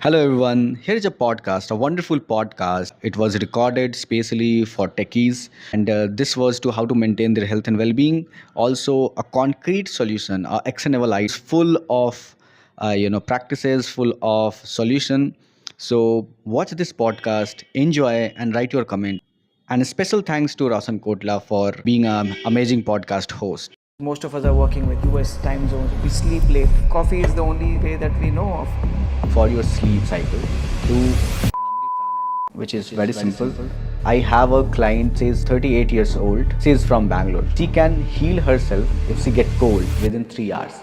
Hello, everyone. Here is a podcast, a wonderful podcast. It was recorded specially for techies, and this was to how to maintain their health and well-being. Also, a concrete solution, actionable ideas, full of practices, full of solution. So, watch this podcast, enjoy, and write your comment. And a special thanks to Rasan Kotla for being an amazing podcast host. Most of us are working with US time zones. We sleep late. Coffee is the only way that we know of. For your sleep cycle, do which is very simple. I have a client, she is 38 years old. She is from Bangalore. She can heal herself if she get cold within 3 hours.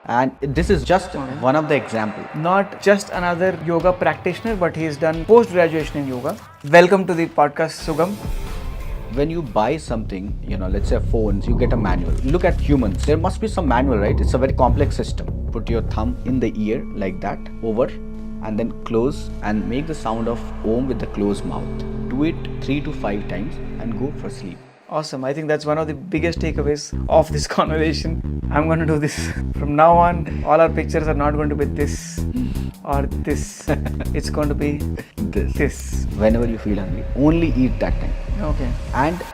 And this is just one of the example. Not just another yoga practitioner, but he has done post-graduation in yoga. Welcome to the podcast, Sugam. When you buy something, let's say phones, you get a manual. Look at humans. There must be some manual, right? It's a very complex system. Put your thumb in the ear like that, over, and then close and make the sound of Om with the closed mouth. Do it 3 to 5 times and go for sleep. Awesome. I think that's one of the biggest takeaways of this conversation. I'm going to do this. From now on, all our pictures are not going to be this or this. It's going to be this. Whenever you feel hungry, only eat that time. Okay. And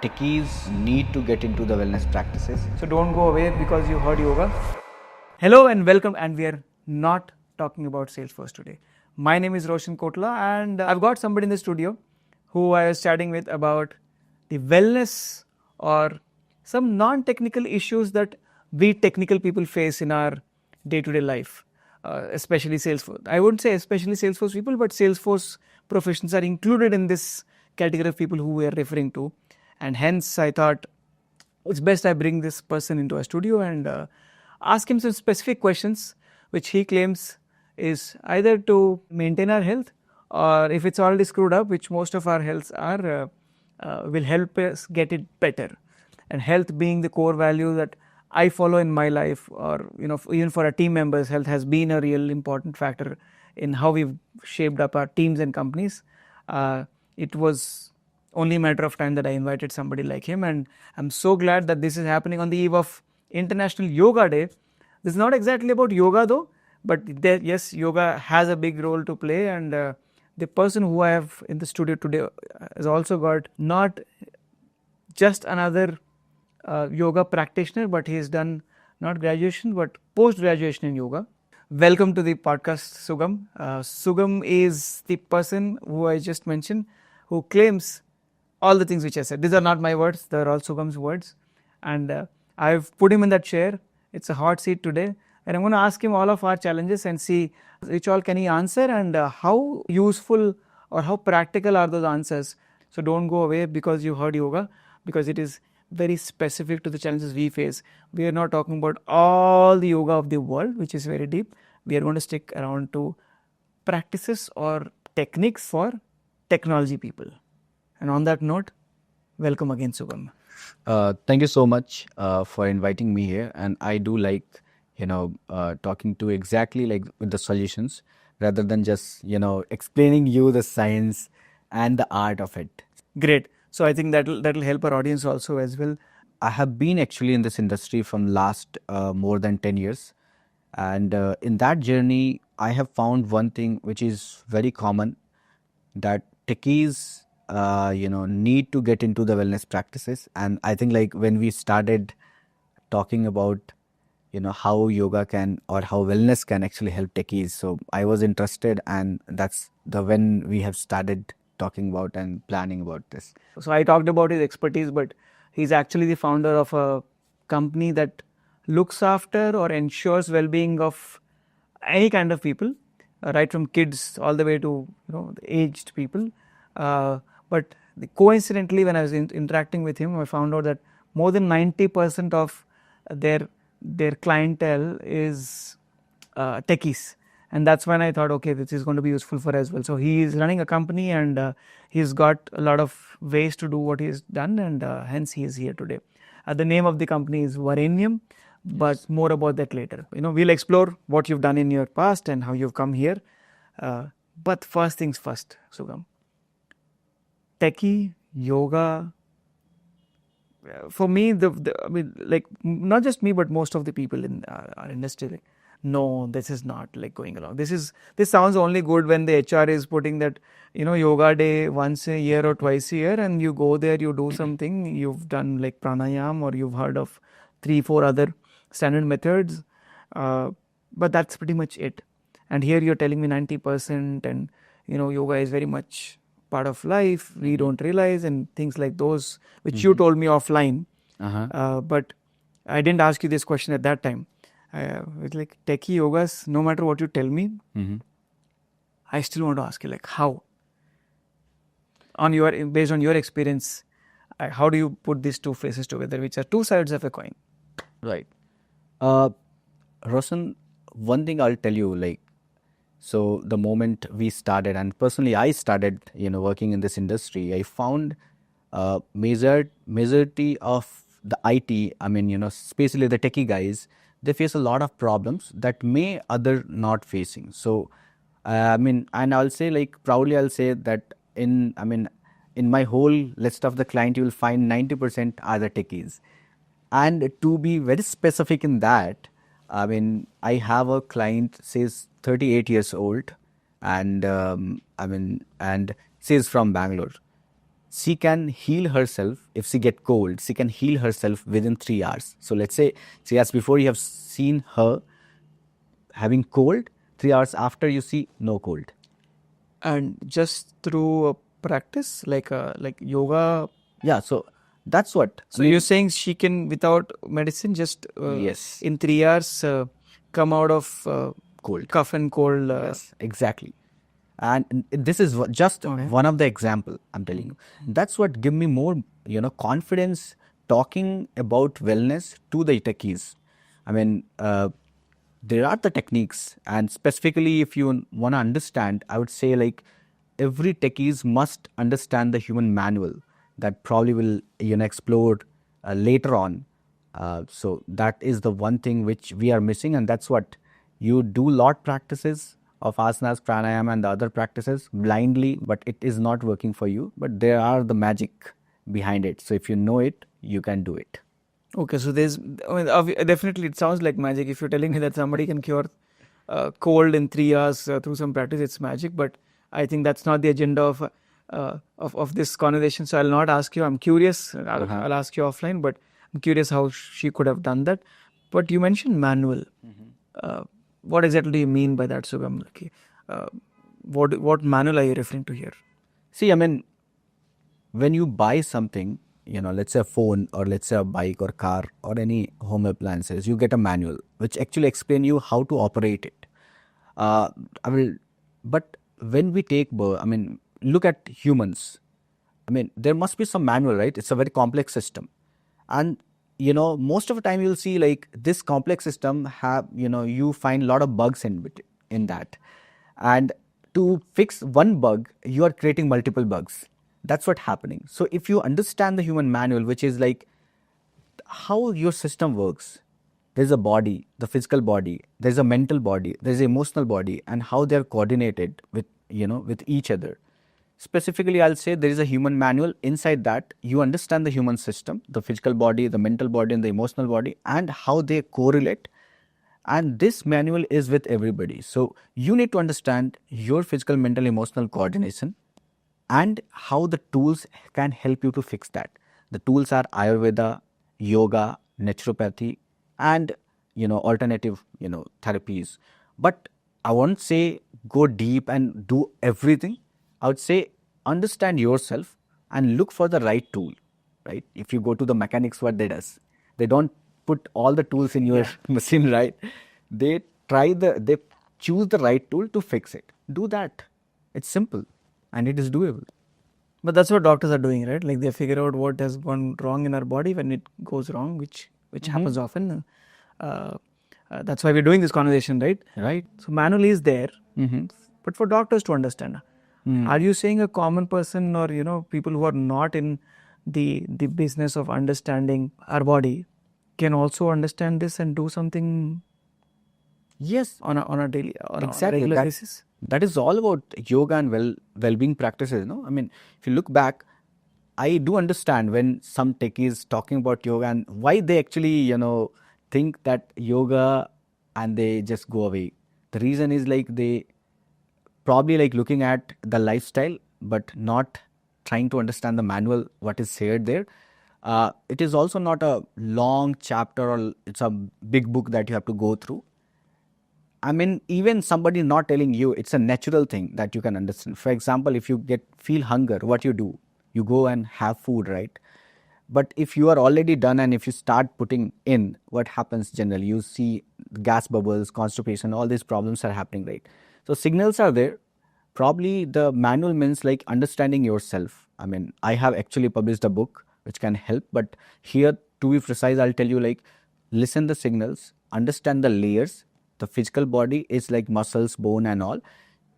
techies need to get into the wellness practices. So don't go away because you heard yoga. Hello and welcome, and we are not talking about Salesforce today. My name is Roshan Kotla, and I've got somebody in the studio who I was chatting with about the wellness or some non-technical issues that we technical people face in our day-to-day life, especially Salesforce. I wouldn't say especially Salesforce people, but Salesforce professions are included in this category of people who we are referring to, and hence I thought it's best I bring this person into our studio and ask him some specific questions which he claims is either to maintain our health, or if it's already screwed up, which most of our healths are, will help us get it better. And health being the core value that I follow in my life, or even for our team members, health has been a real important factor in how we've shaped up our teams and companies. It was only a matter of time that I invited somebody like him, and I'm so glad that this is happening on the eve of International Yoga Day. This is not exactly about yoga though, but yes, yoga has a big role to play, and the person who I have in the studio today has also got not just another yoga practitioner, but he has done not graduation but post-graduation in yoga. Welcome to the podcast, Sugam. Sugam is the person who I just mentioned who claims all the things which I said. These are not my words, they are all Sugam's words. And I've put him in that chair. It's a hot seat today. And I'm going to ask him all of our challenges and see which all can he answer, and how useful or how practical are those answers. So don't go away because you heard yoga, because it is very specific to the challenges we face. We are not talking about all the yoga of the world, which is very deep. We are going to stick around to practices or techniques for technology people. And on that note, welcome again, Sugam. Thank you so much for inviting me here. And I do like, talking to exactly like with the solutions rather than just, explaining you the science and the art of it. Great. So I think that'll help our audience also as well. I have been actually in this industry from last more than 10 years. And in that journey, I have found one thing which is very common, that techies, need to get into the wellness practices. And I think like when we started talking about, how yoga can or how wellness can actually help techies. So I was interested, and that's when we have started talking about and planning about this. So I talked about his expertise, but he's actually the founder of a company that looks after or ensures well-being of any kind of people, right from kids all the way to the aged people. But coincidentally, when I was interacting with him, I found out that more than 90% of their clientele is techies. And that's when I thought, okay, this is going to be useful for as well. So he is running a company, and he's got a lot of ways to do what he's done, and hence he is here today. The name of the company is Varenyam, but more about that later. We'll explore what you've done in your past and how you've come here. But first things first, Sugam. Techie, yoga, for me, I mean, like not just me, but most of the people in our industry, like, no, this is not like going along. This sounds only good when the HR is putting that, yoga day once a year or twice a year, and you go there, you do something, you've done like pranayam, or you've heard of 3, 4 other standard methods, but that's pretty much it. And here you're telling me 90%, and yoga is very much part of life. We don't realize, and things like those, which you told me offline. But I didn't ask you this question at that time. It's like techie yogas, no matter what you tell me, I still want to ask you, like, how? Based on your experience, how do you put these two phrases together, which are two sides of a coin? Right. Roshan, one thing I'll tell you, like, so the moment we started, and personally I started, working in this industry, I found majority of the IT, I mean, especially the techie guys, they face a lot of problems that may other not facing. So, I mean, and I'll say, like, proudly, I'll say that in my whole list of the client, you will find 90% are the techies. And to be very specific in that, I mean, I have a client, says 38 years old, and and she's from Bangalore. She can heal herself if she get cold. She can heal herself within 3 hours. So let's say 3 hours before you have seen her having cold, 3 hours after you see no cold. And just through a practice, like yoga. Yeah, so that's what. So you're saying she can, without medicine, just Yes. in 3 hours come out of Cold. cough and cold. Yes, exactly. And this is just one of the example I'm telling you. That's what give me more, confidence talking about wellness to the techies. I mean, there are the techniques, and specifically if you want to understand, I would say, like, every techies must understand the human manual that probably will, explore later on. So that is the one thing which we are missing, and that's what you do lot practices of asanas, pranayama, and the other practices blindly, but it is not working for you. But there are the magic behind it. So if you know it, you can do it. Okay, so definitely it sounds like magic. If you're telling me that somebody can cure cold in 3 hours through some practice, it's magic. But I think that's not the agenda of this conversation. So I'll not ask you. I'm curious. I'll ask you offline. But I'm curious how she could have done that. But you mentioned manual. What exactly do you mean by that, Sugam? What manual are you referring to here? See, I mean, when you buy something, let's say a phone, or let's say a bike or car or any home appliances, you get a manual which actually explain you how to operate it. But when we look at humans, there must be some manual, right? It's a very complex system. And, most of the time you'll see, like, this complex system have, you find a lot of bugs in that. And to fix one bug, you are creating multiple bugs. That's what's happening. So if you understand the human manual, which is like how your system works, there's a body, the physical body, there's a mental body, there's an emotional body, and how they're coordinated with, with each other. Specifically, I'll say there is a human manual. Inside that, you understand the human system, the physical body, the mental body, and the emotional body, and how they correlate. And this manual is with everybody. So you need to understand your physical, mental, emotional coordination, and how the tools can help you to fix that. The tools are Ayurveda, yoga, naturopathy, and alternative therapies. But I won't say go deep and do everything. I would say understand yourself and look for the right tool. Right? If you go to the mechanics, what they does, they don't put all the tools in your machine, right? They choose the right tool to fix it. Do that. It's simple. And it is doable. But that's what doctors are doing, right? Like, they figure out what has gone wrong in our body when it goes wrong, which happens often. That's why we're doing this conversation, right? Right. So manual is there, but for doctors to understand. Are you saying a common person, or people who are not in the business of understanding our body can also understand this and do something? Yes, on a daily, on exactly. a regular basis. That is all about yoga and well-being practices. If you look back, I do understand when some techies talking about yoga and why they actually think that yoga and they just go away. The reason is like they probably like looking at the lifestyle but not trying to understand the manual what is shared there. It is also not a long chapter or it's a big book that you have to go through. I mean, even somebody not telling you, it's a natural thing that you can understand. For example, if you feel hunger, what you do? You go and have food, right? But if you are already done and if you start putting in, what happens generally? You see gas bubbles, constipation, all these problems are happening, right? So signals are there. Probably the manual means like understanding yourself. I mean, I have actually published a book which can help, but here to be precise, I'll tell you like listen the signals, understand the layers. The physical body is like muscles, bone, and all.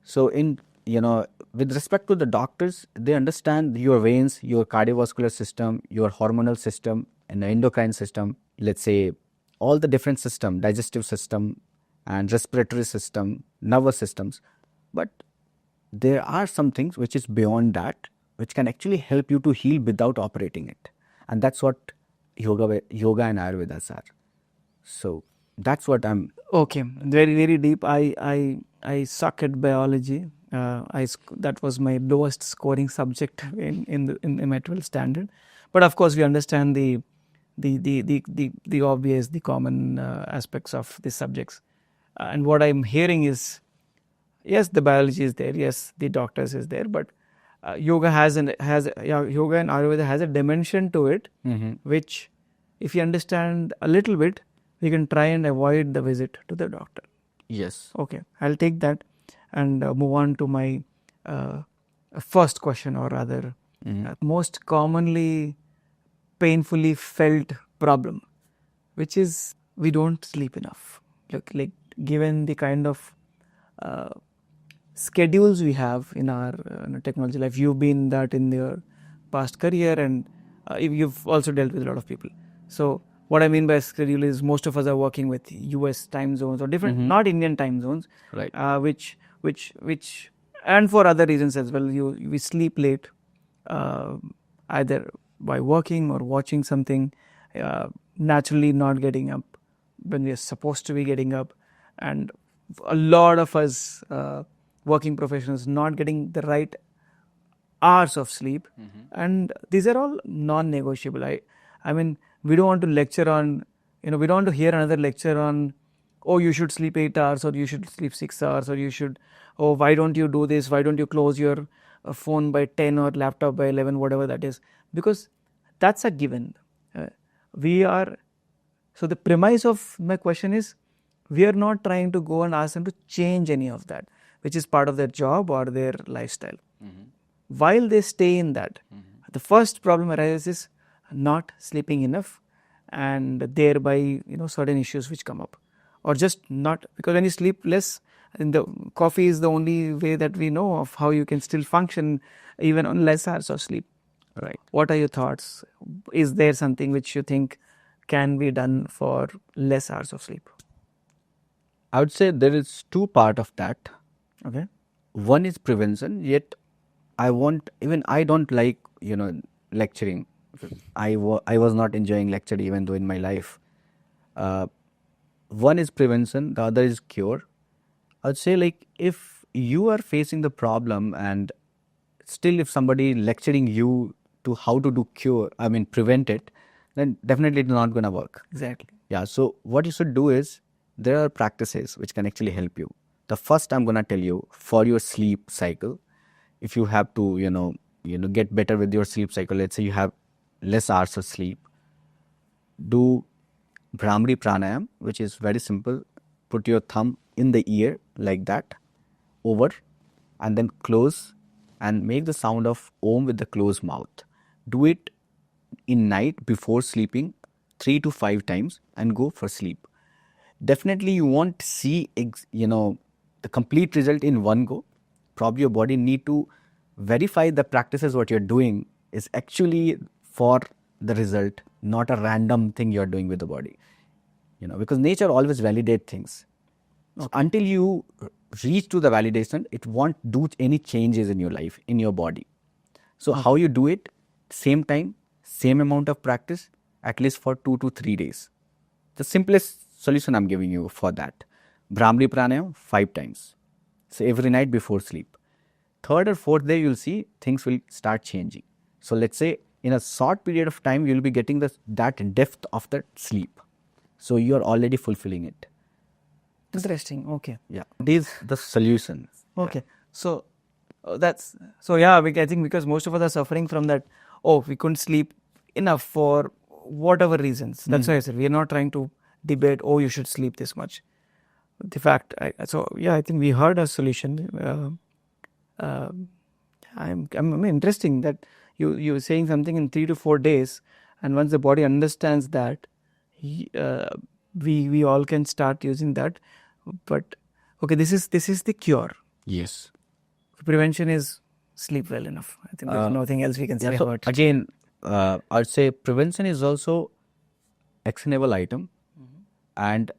So in with respect to the doctors, they understand your veins, your cardiovascular system, your hormonal system, and the endocrine system. Let's say all the different system, digestive system, and respiratory system, nervous systems. But there are some things which is beyond that, which can actually help you to heal without operating it, and that's what yoga and Ayurvedas are. So that's what I'm. Okay, very very deep. I suck at biology. That was my lowest scoring subject in my 12th standard. But of course, we understand the obvious, the common aspects of these subjects. And what I'm hearing is, yes, the biology is there. Yes, the doctors is there. But yoga yoga and Ayurveda has a dimension to it, which, if you understand a little bit, we can try and avoid the visit to the doctor. Yes. Okay, I'll take that and move on to my first question, or rather, most commonly painfully felt problem, which is we don't sleep enough. Like given the kind of schedules we have in our technology life, you've been that in your past career, and you've also dealt with a lot of people. So what I mean by schedule is most of us are working with US time zones or different, not Indian time zones, right? Which and for other reasons as well. We sleep late, either by working or watching something, naturally not getting up when we are supposed to be getting up, and a lot of us working professionals not getting the right hours of sleep, and these are all non-negotiable. I mean, we don't want to lecture on, we don't want to hear another lecture on, oh, you should sleep 8 hours, or you should sleep 6 hours, or you should, oh, why don't you do this? Why don't you close your phone by 10 or laptop by 11, whatever that is? Because that's a given. So the premise of my question is, we are not trying to go and ask them to change any of that, which is part of their job or their lifestyle. While they stay in that, the first problem arises not sleeping enough, and thereby certain issues which come up, or just not, because when you sleep less, and the coffee is the only way that we know of how you can still function even on less hours of sleep. Right. What are your thoughts? Is there something which you think can be done for less hours of sleep? I would say there is two part of that. Okay. One is prevention, yet I don't like lecturing. I was not enjoying lecture even though in my life. One is prevention, the other is cure. I'd say like if you are facing the problem and still if somebody lecturing you to how to do prevent it, then definitely it's not going to work. Exactly. Yeah. So what you should do is there are practices which can actually help you. The first I'm going to tell you for your sleep cycle, if you have to, get better with your sleep cycle, let's say you have less hours of sleep, do Brahmari pranayam, which is very simple. Put your thumb in the ear like that, over, and then close and make the sound of Om with the closed mouth. Do it in night before sleeping 3 to 5 times and go for sleep. Definitely you won't see the complete result in one go. Probably your body need to verify the practices what you're doing is actually for the result, not a random thing you're doing with the body. Because nature always validates things. So until you reach to the validation, it won't do any changes in your life, in your body. So how you do it, same time, same amount of practice, at least for 2 to 3 days. The simplest solution I'm giving you for that. Brahmari pranayam 5 times. So every night before sleep. Third or fourth day, you'll see things will start changing. So let's say in a short period of time, you'll be getting that depth of the sleep. So you're already fulfilling it. Interesting. Okay. Yeah. These the solution. Okay. So I think because most of us are suffering from that. Oh, we couldn't sleep enough for whatever reasons. That's why I said we are not trying to debate. Oh, you should sleep this much. The fact. I think we heard a solution. Interesting that you're saying something in 3 to 4 days, and once the body understands that, we all can start using that. But okay, this is the cure. Yes. Prevention is sleep well enough. I think there's nothing else we can say So about it. again, I'd say prevention is also actionable item. And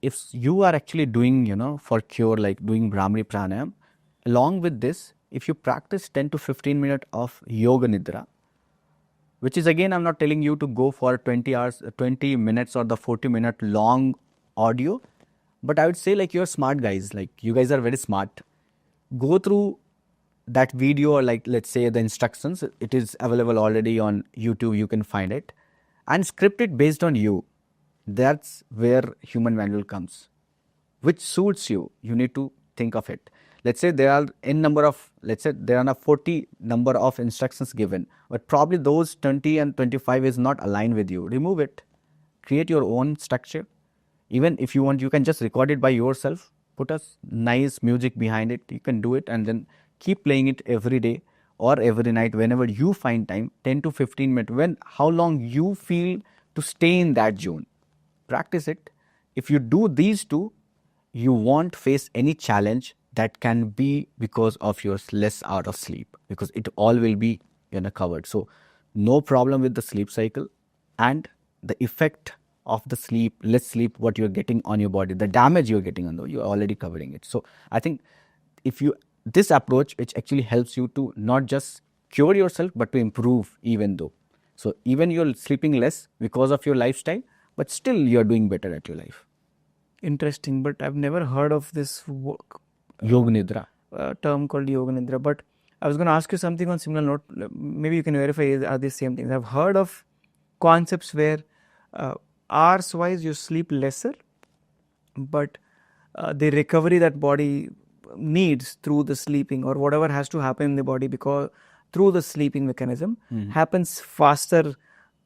if you are actually doing, for cure, like doing Brahmari pranayam, along with this, if you practice 10 to 15 minutes of yoga nidra, which is again, I'm not telling you to go for 20 minutes or the 40-minute long audio, but I would say like you're smart guys, like you guys are very smart. Go through that video or like let's say the instructions. It is available already on YouTube. You can find it and script it based on you. That's where human manual comes. Which suits you, you need to think of it. Let's say there are there are 40 number of instructions given, but probably those 20 and 25 is not aligned with you. Remove it. Create your own structure. Even if you want, you can just record it by yourself. Put a nice music behind it. You can do it and then keep playing it every day or every night whenever you find time, 10 to 15 minutes, how long you feel to stay in that zone. Practice it. If you do these two, you won't face any challenge that can be because of your less hour of sleep, because it all will be covered. So no problem with the sleep cycle and the effect of the less sleep, what you're getting on your body, the damage you're getting on you're already covering it. So I think this approach, which actually helps you to not just cure yourself, but to improve even though. So even you're sleeping less because of your lifestyle, but still you're doing better at your life. Interesting, but I've never heard of this Yoga Nidra. Term called Yoga Nidra. But I was going to ask you something on similar note. Maybe you can verify, are these same things? I've heard of concepts where hours-wise you sleep lesser, but the recovery that body needs through the sleeping or whatever has to happen in the body because through the sleeping mechanism happens faster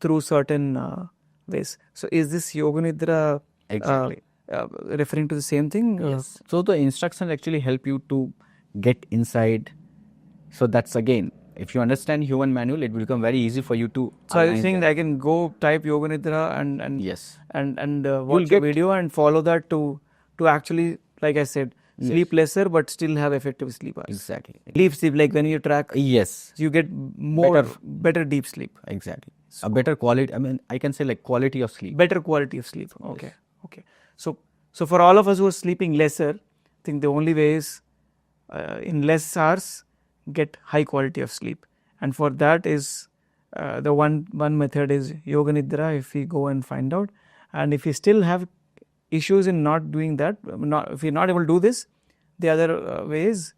through certain ways. So is this Yoga Nidra exactly referring to the same thing? Yes. So the instructions actually help you to get inside. So that's again, if you understand human manual, it will become very easy for you to. So are you saying that I can go type Yoga Nidra and yes, and watch a video and follow that to actually, like I said, sleep lesser but still have effective sleep hours. Exactly. Deep sleep, like when you track. Yes. You get better deep sleep. Exactly. So, a better quality. I mean, I can say like quality of sleep. Better quality of sleep. Okay. Yes. Okay. So for all of us who are sleeping lesser, I think the only way is in less hours get high quality of sleep, and for that is the one method is Yoga Nidra. If we go and find out, and if we still have issues in not doing that, if we're not able to do this, the other way is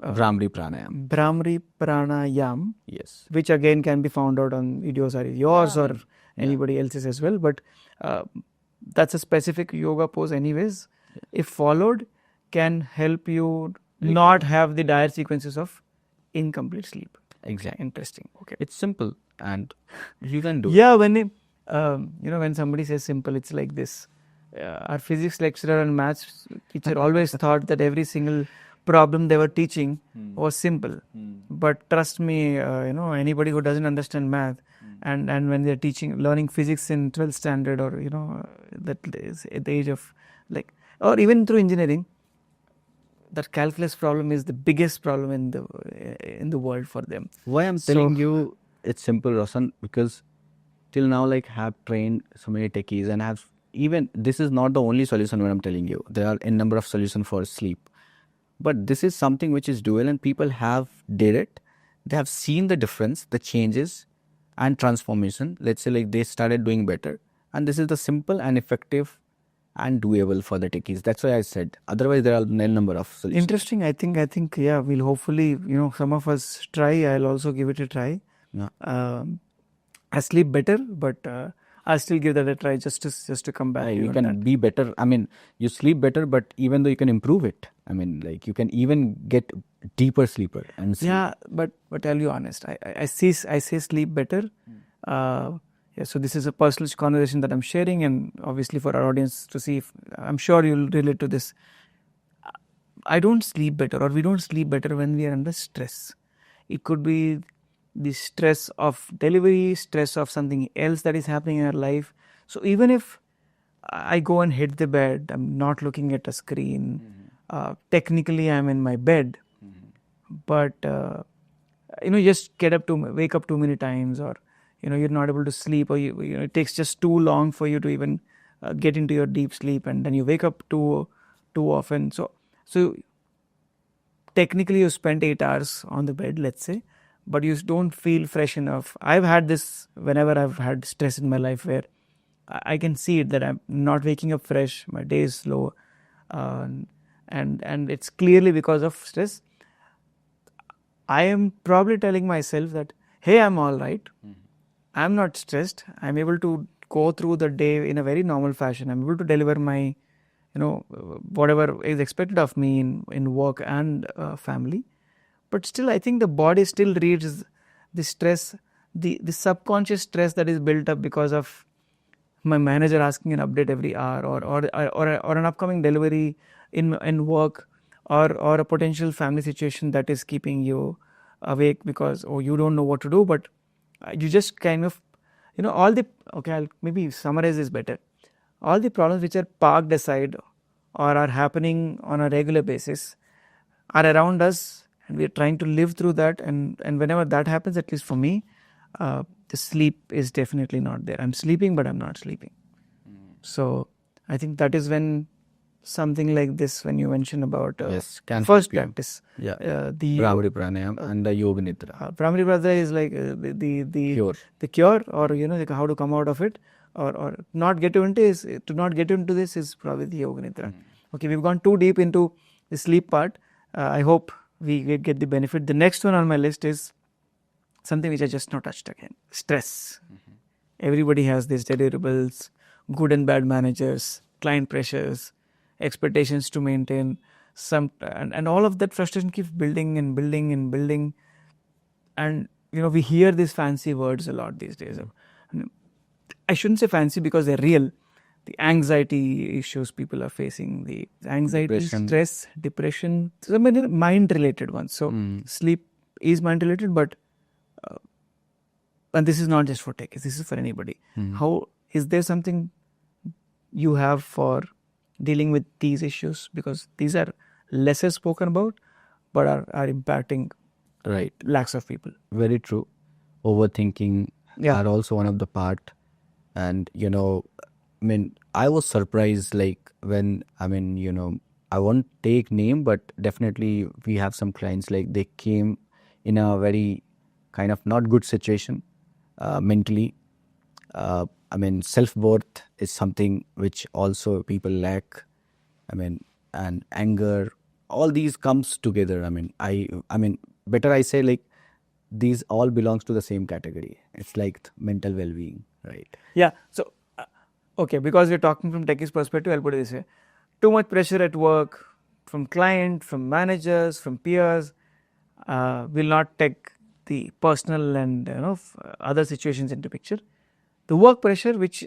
Brahmari pranayam. Brahmari pranayam. Yes. Which again can be found out on videos, are yours or anybody else's as well. But that's a specific yoga pose anyways. If followed, can help you not have the dire sequences of incomplete sleep. Exactly. Interesting. Okay. It's simple and you can do it. Yeah, when when somebody says simple, it's like this. Our physics lecturer and maths teacher always thought that every single problem they were teaching was simple. But trust me, anybody who doesn't understand math and when they're learning physics in 12th standard or that is at the age of or even through engineering, that calculus problem is the biggest problem in the world for them. Why I'm telling you it's simple, Roshan, because till now have trained so many techies and have even this is not the only solution what I'm telling you. There are a number of solutions for sleep. But this is something which is dual and people have did it. They have seen the difference, the changes and transformation. Let's say they started doing better. And this is the simple and effective and doable for the techies. That's why I said. Otherwise, there are a number of solutions. Interesting. I think yeah, we'll hopefully, some of us try. I'll also give it a try. Yeah. I sleep better, but I'll still give that a try just to come back. Yeah, to you on can that. be better. I mean, you sleep better, but even though you can improve it, I mean, like you can even get deeper sleeper and sleep. Yeah, but I'll be honest. I say sleep better. Yeah, so this is a personal conversation that I'm sharing, and obviously for our audience to see if I'm sure you'll relate to this. I don't sleep better, or we don't sleep better when we are under stress. It could be the stress of delivery, stress of something else that is happening in our life. So even if I go and hit the bed, I'm not looking at a screen. Technically, I'm in my bed, but just wake up too many times, or you're not able to sleep, or it takes just too long for you to even get into your deep sleep, and then you wake up too often. So technically you spent 8 hours on the bed, let's say, but you don't feel fresh enough. I've had this whenever I've had stress in my life, where I can see it that I'm not waking up fresh, my day is slow, and it's clearly because of stress. I am probably telling myself that, hey, I'm all right. I'm not stressed. I'm able to go through the day in a very normal fashion. I'm able to deliver my, whatever is expected of me in work and family. But still, I think the body still reads the stress, the subconscious stress that is built up because of my manager asking an update every hour, or an upcoming delivery in work, or a potential family situation that is keeping you awake because you don't know what to do, but you just kind of I'll maybe summarize this better. All the problems which are parked aside or are happening on a regular basis are around us, and we are trying to live through that, and whenever that happens, at least for me, the sleep is definitely not there. I'm sleeping, but I'm not sleeping. So I think that is when something like this, when you mention about can first help you. practice, Yeah. the Bhramari pranayam and the yoga nidra. primary brother is like the cure, or like how to come out of it, or not get into this is probably the yoga nidra. Okay, we've gone too deep into the sleep part. I hope we get the benefit. The next one on my list is something which I just not touched again: stress. Everybody has these deliverables, good and bad managers, client pressures, expectations to maintain, and all of that frustration keeps building and building and building. And we hear these fancy words a lot these days. I shouldn't say fancy because they're real. The anxiety issues people are facing, the anxiety, Depression. stress, depression, so many mind-related ones. So sleep is mind-related, but and this is not just for techies, this is for anybody. How is there something you have for dealing with these issues, because these are lesser spoken about but are impacting Right. lakhs of people? Very true. Overthinking are also one of the part. And, I was surprised, like when, I won't take name, but definitely we have some clients, like they came in a very kind of not good situation mentally. Self-worth is something which also people lack. And anger, all these comes together. Better I say, like, these all belongs to the same category. It's like mental well-being, right? Yeah. So, okay, because we're talking from techies perspective, I'll put it this way: too much pressure at work from client, from managers, from peers, will not take the personal and other situations into picture. The work pressure, which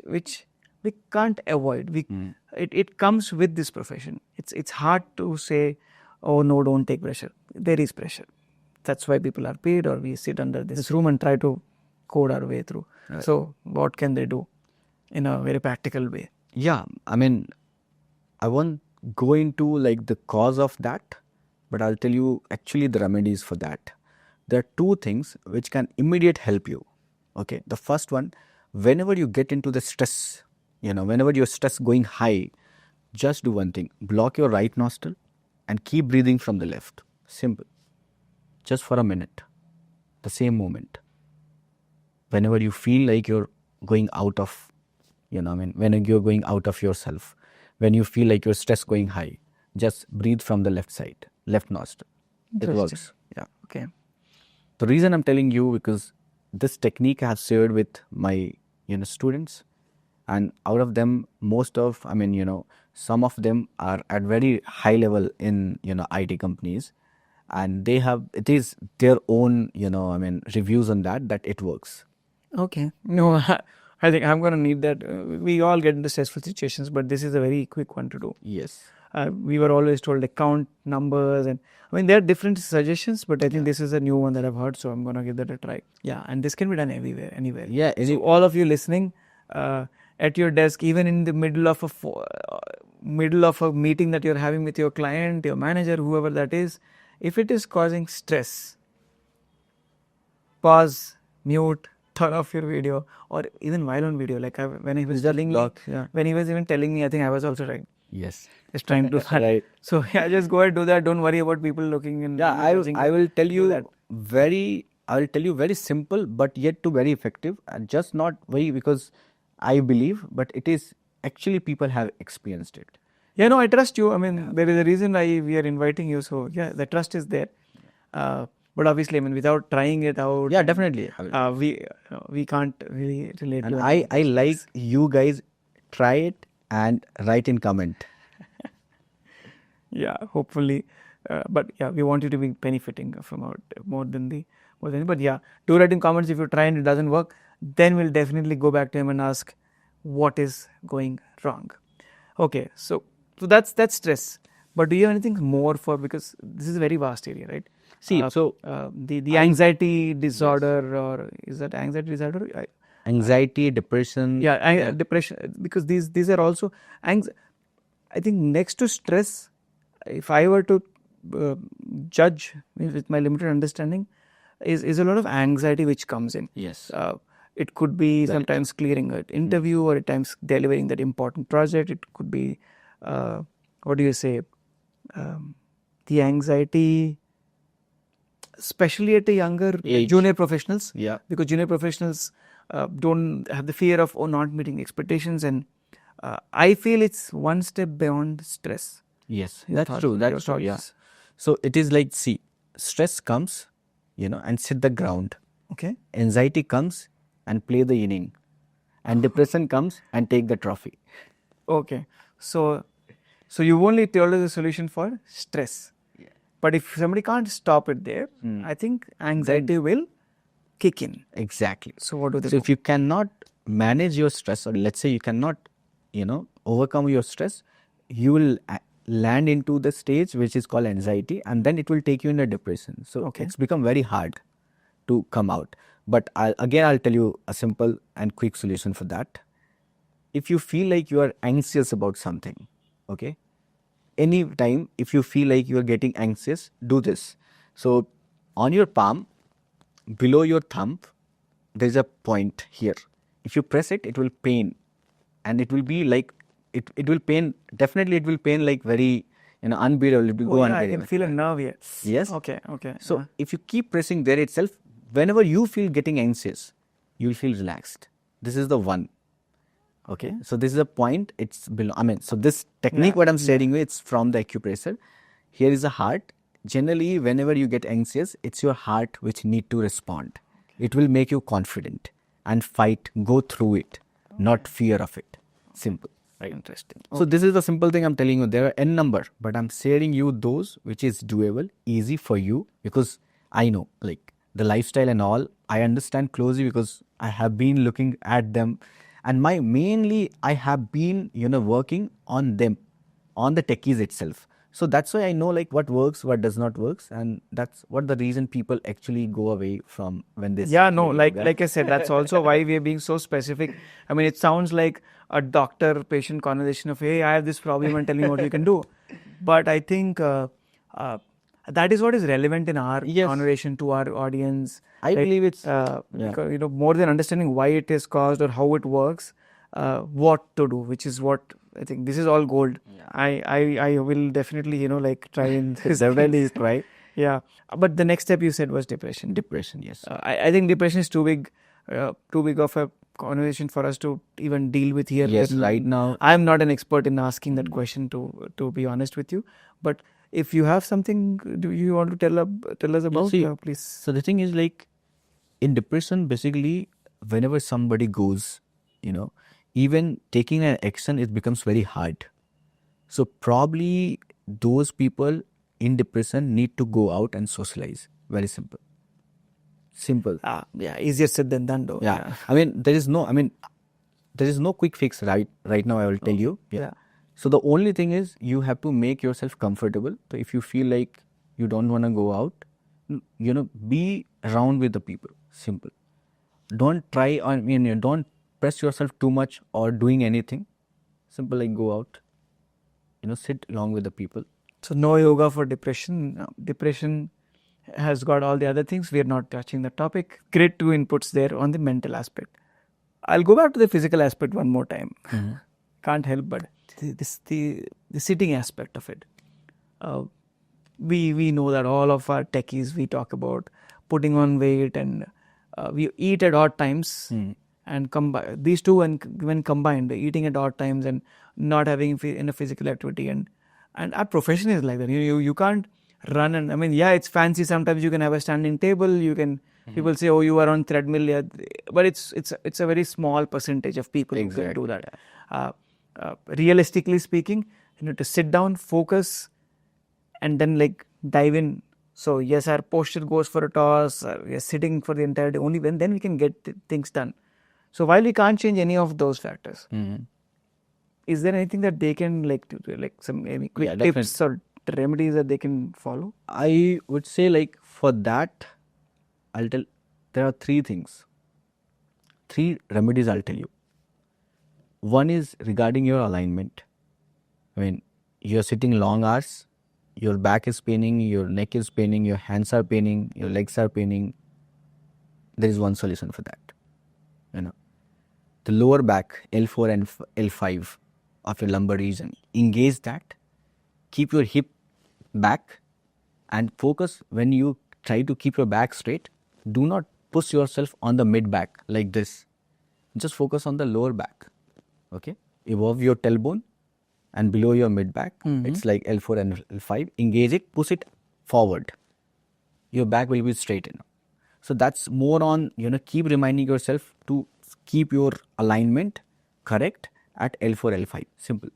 we can't avoid, it comes with this profession. It's hard to say, oh no, don't take pressure. There is pressure. That's why people are paid, or we sit under this room and try to code our way through. Right. So what can they do in a very practical way? Yeah, I won't go into like the cause of that, but I'll tell you actually the remedies for that. There are two things which can immediate help you. Okay, the first one, whenever you get into the stress, whenever your stress going high, just do one thing: block your right nostril and keep breathing from the left. Simple. Just for a minute, the same moment. Whenever you feel like you're going out of, when you're going out of yourself, when you feel like your stress going high, just breathe from the left side, left nostril. It works. Yeah. Okay. The reason I'm telling you because this technique I have shared with my students, and out of them, some of them are at very high level in IT companies, and it is their own reviews on that it works. Okay. No, I think I'm going to need that. We all get into stressful situations, but this is a very quick one to do. Yes. We were always told to count numbers, and there are different suggestions, but I think this is a new one that I've heard, so I'm going to give that a try. Yeah, and this can be done everywhere, anywhere. Yeah. So all of you listening, at your desk, even in the middle of a meeting that you're having with your client, your manager, whoever that is, if it is causing stress, pause, mute, turn off your video, or even while on video, like when he was telling me, when he was even telling me, I think I was also trying. Yes. Just trying to right. So yeah, just go ahead, do that. Don't worry about people looking in. Yeah, I will tell you very simple, but yet to very effective, and just not very because I believe, but it is actually people have experienced it. Yeah, no, I trust you. There is a reason why we are inviting you. So yeah, the trust is there. But obviously, without trying it out, yeah, definitely, we can't really relate. And I like you guys try it and write in comment. Yeah, hopefully, but yeah, we want you to be benefiting from our more than. But yeah, do write in comments if you try and it doesn't work. Then we'll definitely go back to him and ask what is going wrong. Okay, so that's stress. But do you have anything more because this is a very vast area, right? See, the anxiety disorder, or is that anxiety disorder? Anxiety, depression. Yeah, depression, because these are also I think next to stress, if I were to judge with my limited understanding, is a lot of anxiety which comes in. Yes. It could be sometimes clearing an interview, or at times delivering that important project. It could be, what do you say, the anxiety, especially at a younger age. Junior professionals. Yeah. Because junior professionals don't have the fear of not meeting expectations, and I feel it's one step beyond stress. Yes, that's true. That's true. Yeah. So it is like, see, stress comes, and sit the ground. Okay. Anxiety comes and play the inning, and depression comes and take the trophy. Okay. So you only told us the solution for stress. Yeah. But if somebody can't stop it there, I think anxiety will kick in. Exactly. So what do they do? So if you cannot manage your stress, or let's say you cannot, overcome your stress, you will land into the stage which is called anxiety, and then it will take you in a depression. So it's become very hard to come out. But I'll tell you a simple and quick solution for that. If you feel like you are anxious about something, okay, anytime if you feel like you are getting anxious, do this. So on your palm, below your thumb, there is a point here. If you press it, it will pain, and it will be like it will pain. Definitely, it will pain like very unbearable. It will go unbearable. I can feel a nerve here. Yes. Okay. So if you keep pressing there itself, whenever you feel getting anxious, you will feel relaxed. This is the one. Okay. So this is a point. It's below. So this technique, what I'm sharing you, it's from the acupressure. Here is the heart. Generally, whenever you get anxious, it's your heart which need to respond. It will make you confident and fight, go through it, not fear of it. Simple. Very interesting. So this is the simple thing I'm telling you. There are n number, but I'm sharing you those which is doable, easy for you, because I know like the lifestyle and all, I understand closely because I have been looking at them, and I have been working on them, on the techies itself. So that's why I know like what works, what does not works, and that's what the reason people actually go away from when they. Yeah, no, like I said, that's also why we are being so specific. It sounds like a doctor-patient conversation of, hey, I have this problem and tell me what you can do. But I think that is what is relevant in our conversation to our audience. I believe it's because, more than understanding why it is caused or how it works, what to do, which is what I think this is all gold. Yeah. I will definitely try and definitely try. Yeah, but the next step you said was depression. Depression, yes. I think depression is too big. too big of a conversation for us to even deal with here. Yes, right now. I'm not an expert in asking that question, to be honest with you. But if you have something, do you want to tell us about? See, Please. So the thing is, like, in depression, basically, whenever somebody goes, even taking an action, it becomes very hard. So probably those people in depression need to go out and socialize. Very simple. Simple. Yeah, easier said than done, though. Yeah. There is no quick fix right now, I will tell you. Yeah. So the only thing is you have to make yourself comfortable. So if you feel like you don't want to go out, be around with the people. Simple. Don't try don't press yourself too much or doing anything. Simple, like go out, sit along with the people. So no yoga for depression. No. Depression has got all the other things. We are not touching the topic. Great 2 inputs there on the mental aspect. I'll go back to the physical aspect one more time. Can't help but the sitting aspect of it. We know that all of our techies, we talk about putting on weight, and we eat at odd times. And these two, when combined, eating at odd times and not having in a physical activity, and our profession is like that. You can't run, and it's fancy. Sometimes you can have a standing table. You can people say, oh, you are on treadmill, yeah. But it's a very small percentage of people who can do that. Realistically speaking, to sit down, focus, and then like dive in. So yes, our posture goes for a toss. We are sitting for the entire day. Only then we can get things done. So while we can't change any of those factors, is there anything that they can like some any quick tips or remedies that they can follow? I would say, like, for that, there are 3 things. 3 remedies I'll tell you. One is regarding your alignment. You're sitting long hours, your back is paining, your neck is paining, your hands are paining, your legs are paining. There is one solution for that. The lower back, L4 and L5 of your lumbar region, engage that. Keep your hip back and focus. When you try to keep your back straight, do not push yourself on the mid back like this. Just focus on the lower back, okay? Above your tailbone and below your mid back. It's like L4 and L5. Engage it, push it forward. Your back will be straight. So that's more on, keep reminding yourself to keep your alignment correct at L4, L5. Simple.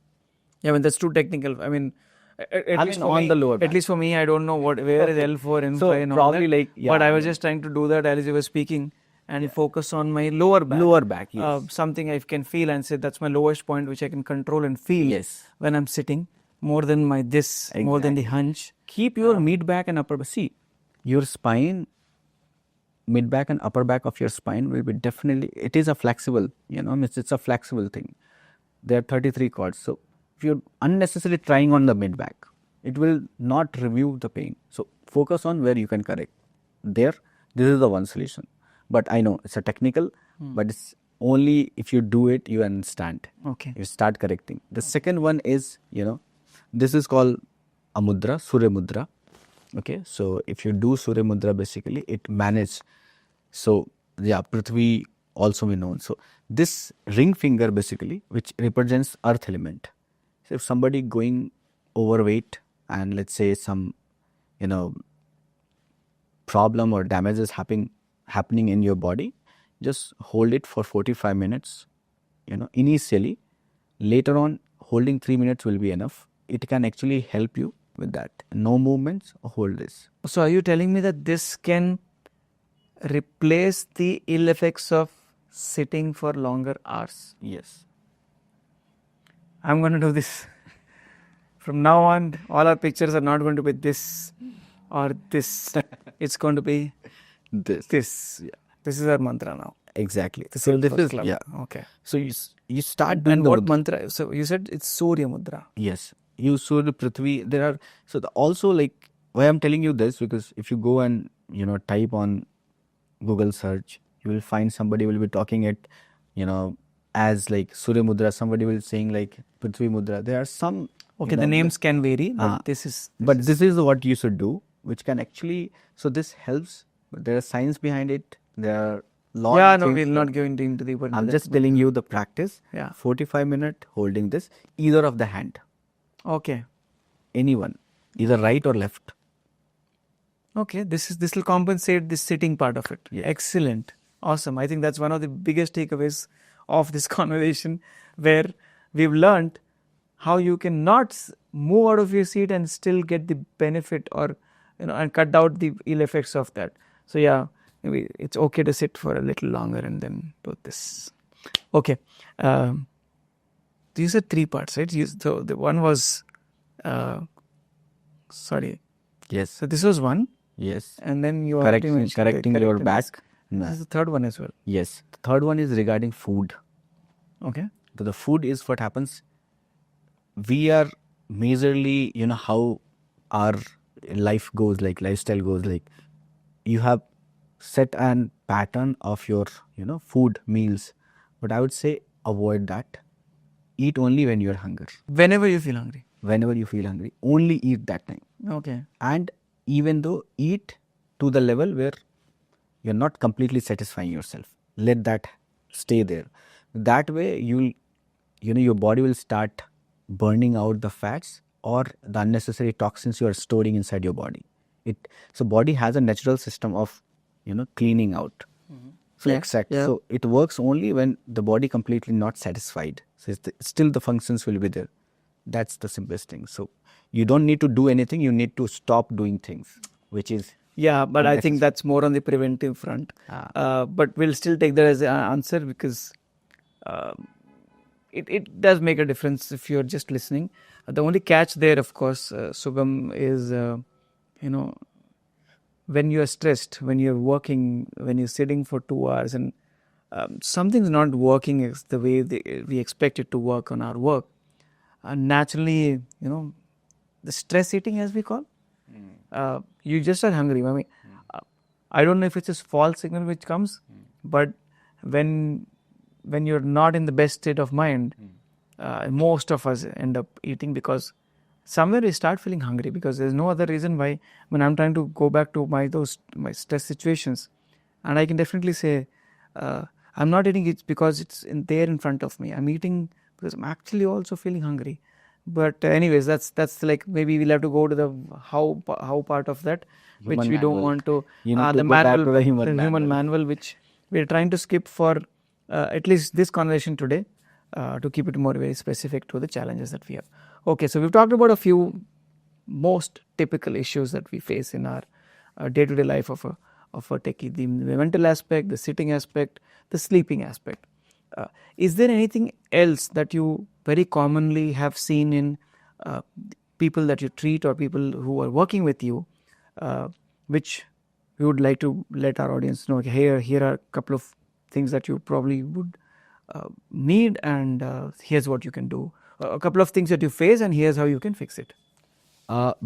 Yeah, that's too technical. At least on the lower back. At least for me, I don't know where is L4, L5 So and all probably that. like, yeah, but I was just trying to do that as you were speaking and focus on my lower back. Lower back, yes. Something I can feel and say that's my lowest point, which I can control and feel Yes. when I'm sitting, more than more than the hunch. Keep your mid back and upper back. See, your spine, mid back and upper back of your spine will be definitely, it is a flexible, it's a flexible thing. There are 33 chords. So if you're unnecessarily trying on the mid back, it will not remove the pain. So focus on where you can correct. This is the one solution. But I know it's a technical, but it's only if you do it, you understand. Okay. You start correcting. The second one is, this is called a mudra, Surya Mudra. Okay, so if you do Surya Mudra, basically it manages. So yeah, Prithvi also we know. So this ring finger basically, which represents earth element. So if somebody going overweight and let's say some, problem or damage is happening in your body, just hold it for 45 minutes, initially. Later on, holding 3 minutes will be enough. It can actually help you with that. No movements, hold this. So are you telling me that this can replace the ill effects of sitting for longer hours? Yes. I'm going to do this. From now on, all our pictures are not going to be this or this. It's going to be this. Yeah. This is our mantra now. Exactly. So this is, club. yeah. Okay. So you start doing and what mantra? So you said it's Surya Mudra. Yes. You Surya Prithvi. There are, also like, why I'm telling you this, because if you go and, type on Google search, you will find somebody will be talking it, as like Surya Mudra. Somebody will saying like Prithvi Mudra. There are some. Okay, the names can vary, but this is what you should do, which can actually, so this helps. But there is science behind it. There are Lot Yeah, no, things. we'll not go into deeper into I'm that. just telling you the practice. Yeah. 45-minute holding this, either of the hand, Okay. anyone, either right or left. Okay. This will compensate this sitting part of it. Yes. Excellent. Awesome. I think that's one of the biggest takeaways of this conversation, where we've learned how you can not move out of your seat and still get the benefit, or and cut out the ill effects of that. So yeah, maybe it's okay to sit for a little longer and then do this. Okay. You said 3 parts, right? So the one was, sorry. Yes. So this was one, Yes. and then you Correcting mentioned the your correcting back. this. This is the third one as well. Yes. The third one is regarding food. Okay. So the food is what happens. We are majorly, how our life goes, like lifestyle goes, like you have set an pattern of your, food meals. But I would say avoid that. Eat only when you're hungry. Whenever you feel hungry. Whenever you feel hungry, only eat that time. Okay. And even though eat to the level where you're not completely satisfying yourself, let that stay there. That way your body will start burning out the fats or the unnecessary toxins you are storing inside your body. So body has a natural system of cleaning out. So Yeah, exact. yeah. So it works only when the body completely not satisfied. So still the functions will be there. That's the simplest thing. So you don't need to do anything. You need to stop doing things, which is Yeah, but I think unnecessary. that's more on the preventive front. But we'll still take that as an answer, because it does make a difference if you're just listening. The only catch there, of course, Sugam, is when you're stressed, when you're working, when you're sitting for 2 hours and something's not working as the way we expect it to work on our work, naturally, the stress eating, as we call, you just are hungry. I mean, I don't know if it's a false signal which comes, but when you're not in the best state of mind, most of us end up eating, because somewhere we start feeling hungry, because there's no other reason why. When I'm trying to go back to my stress situations, and I can definitely say I'm not eating it because it's there in front of me. I'm eating because I'm actually also feeling hungry. But anyways, that's like, maybe we'll have to go to the how part of that, which Human we don't manual. want to. You need to The go back manual, to the human human manual. manual, which we're trying to skip for at least this conversation today, to keep it more very specific to the challenges that we have. Okay, so we've talked about a few most typical issues that we face in our day-to-day life of a techie: the mental aspect, the sitting aspect, the sleeping aspect. Is there anything else that you very commonly have seen in people that you treat, or people who are working with you, which we would like to let our audience know? Okay, here are a couple of things that you probably would need, and here's what you can do. A couple of things that you face, and here's how you can fix it.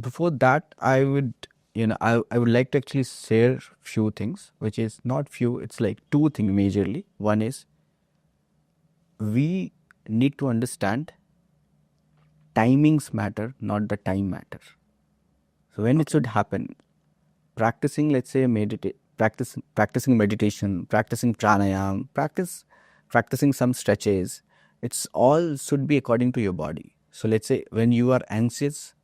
Before that, I would like to actually share few things, which is not few. It's like 2 things majorly. One is we need to understand timings matter, not the time matter. So when it should happen, practicing, let's say, practicing meditation, practicing pranayam, practicing some stretches, it's all should be according to your body. So let's say when you are anxious,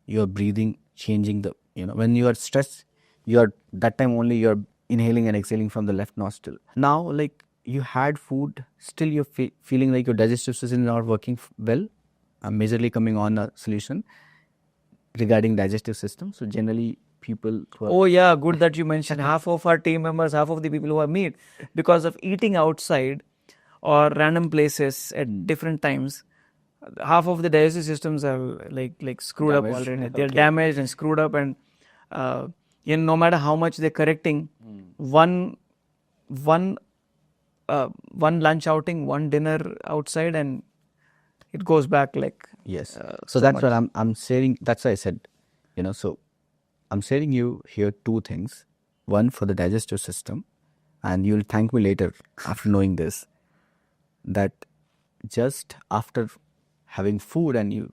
your breathing changing when you are stressed, that time only you're inhaling and exhaling from the left nostril. Now, like, you had food, still you're feeling like your digestive system is not working well. I'm majorly coming on a solution regarding digestive system. So generally people who are, Oh yeah, good that you mentioned. Half of our team members, half of the people who I meet, because of eating outside or random places at different times, half of the digestive systems are like screwed Damaged. up already. They're Okay. damaged and screwed up, and no matter how much they're correcting, one lunch outing, one dinner outside, and it goes back like yes. so So that's much. what I'm sharing. That's why I said, so I'm sharing you here 2 things. One for the digestive system, and you'll thank me later after knowing this, that just after having food and you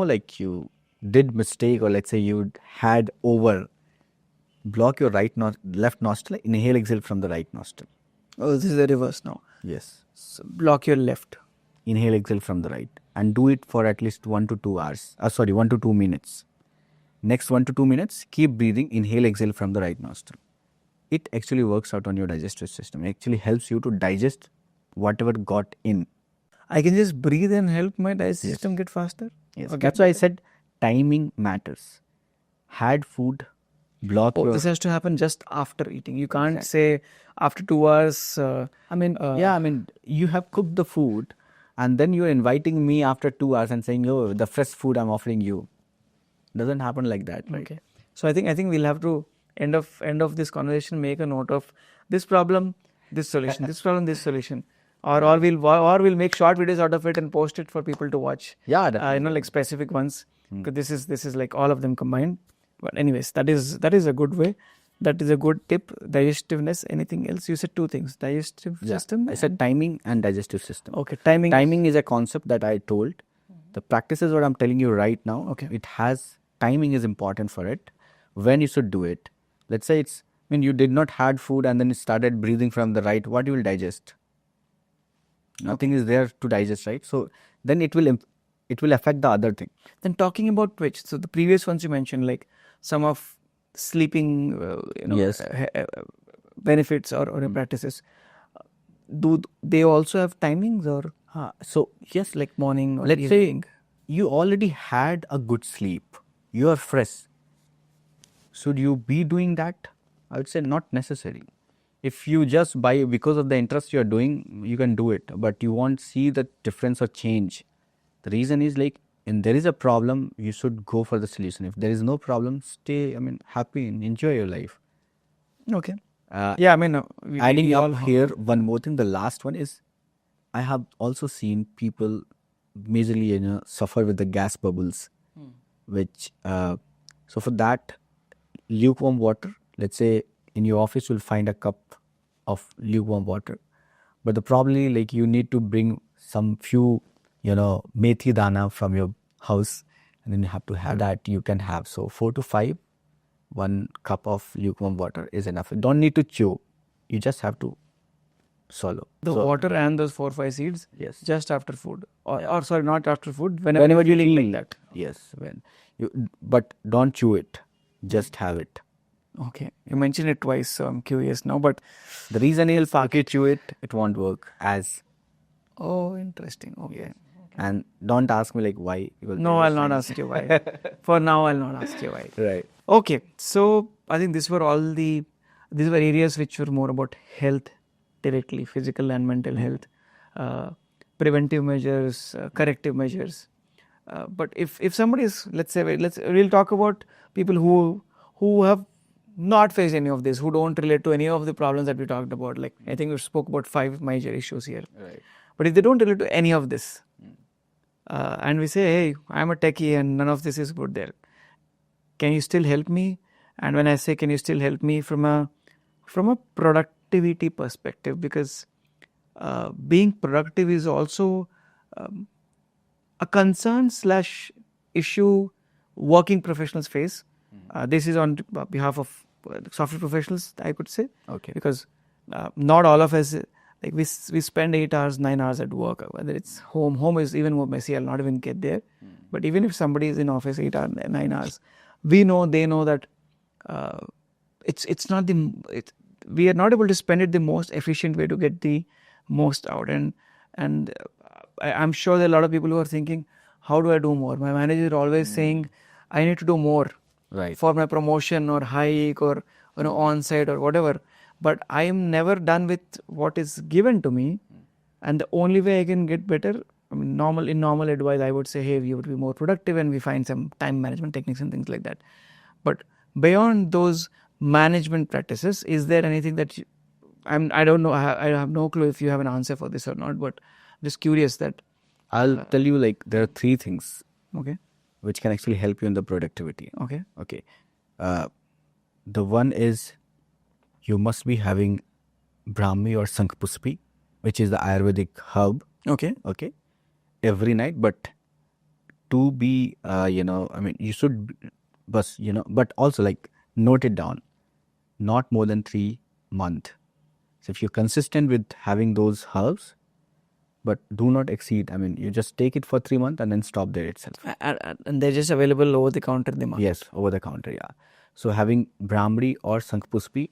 like you did mistake, or let's say you had block your left nostril, inhale, exhale from the right nostril. Oh, this is the reverse now. Yes. So block your left. Inhale, exhale from the right, and do it for at least 1 to 2 hours. 1 to 2 minutes. Next 1 to 2 minutes, keep breathing. Inhale, exhale from the right nostril. It actually works out on your digestive system. It actually helps you to digest whatever got in. I can just breathe and help my digestive system get faster? Yes. Okay. That's why I said timing matters. Had food, block your... This has to happen just after eating. You can't say after 2 hours. You have cooked the food and then you're inviting me after 2 hours and saying, oh, the fresh food I'm offering you. Doesn't happen like that, right? Okay. So I think we'll have to end of this conversation make a note of this problem, this solution, this problem, this solution, or we'll make short videos out of it and post it for people to watch. Yeah, definitely. Like specific ones. Because this is like all of them combined. But anyways, that is a good way. That is a good tip. Digestiveness. Anything else? You said two things: digestive system. I said timing and digestive system. Okay, timing. Timing is a concept that I told. The practice is what I'm telling you right now. Okay. It has timing is important for it. When you should do it. Let's say you did not had food and then you started breathing from the right. What you will digest? Nothing is there to digest, right? So then it will affect the other thing. Then talking about which, so the previous ones you mentioned, like some of sleeping, Yes. benefits or practices. Do they also have timings or? So yes, Like morning or let's evening? say you already had a good sleep. You are fresh. Should you be doing that? I would say not necessary. If you just because of the interest you are doing, you can do it, but you won't see the difference or change. The reason is there is a problem, you should go for the solution. If there is no problem, stay, happy and enjoy your life. Okay. Adding up here, one more thing, the last one is, I have also seen people majorly, suffer with the gas bubbles, which, so for that, lukewarm water, let's say in your office, you'll find a cup of lukewarm water. But the problem is you need to bring some few, methi dana from your house and then you have to have that you can have. So 4 to 5, 1 cup of lukewarm water is enough. You don't need to chew. You just have to swallow. The water and those 4-5 seeds. Yes. Just after food, or sorry, not after food. Whenever you feel like that. Yes, but don't chew it. Just have it. Okay, you mentioned it twice, so I'm curious now. But the reason is, if you chew it, it won't work as. Oh, interesting. Okay. Yes. And don't ask me why. No, I'll not ask you why. For now, I'll not ask you why. Right. Okay, so I think these were areas which were more about health directly, physical and mental health, preventive measures, corrective measures. But if somebody is, we'll talk about people who have not faced any of this, who don't relate to any of the problems that we talked about. Like I think we spoke about 5 major issues here. Right. But if they don't relate to any of this, and we say, hey, I'm a techie and none of this is good there, can you still help me? And when I say, can you still help me from a productivity perspective, because being productive is also a concern / issue working professionals face. This is on behalf of software professionals, I could say. Okay. Because not all of us, we spend 8 hours, 9 hours at work, whether it's home. Home is even more messy. I'll not even get there. But even if somebody is in office 8 or 9 hours, they know that it's not we are not able to spend it the most efficient way to get the most out. And I'm sure there are a lot of people who are thinking, how do I do more? My manager is always saying, I need to do more. Right. For my promotion or hike or on-site or whatever. But I am never done with what is given to me. And the only way I can get better, in normal advice, I would say, hey, you would be more productive, and we find some time management techniques and things like that. But beyond those management practices, is there anything that I don't know, I have no clue if you have an answer for this or not, but just curious that. I'll tell you there are 3 things. Okay. Which can actually help you in the productivity. Okay. Okay. The one is, you must be having Brahmi or Sankhpuspi, which is the Ayurvedic herb. Okay. Okay. Every night, but to be, you should, but also note it down. Not more than 3 months. So if you're consistent with having those herbs, but do not exceed. I mean, you just take it for 3 months and then stop there itself. And they're just available over the counter in the market. Yes, over the counter, yeah. So having Brahmari or Sankhpuspi,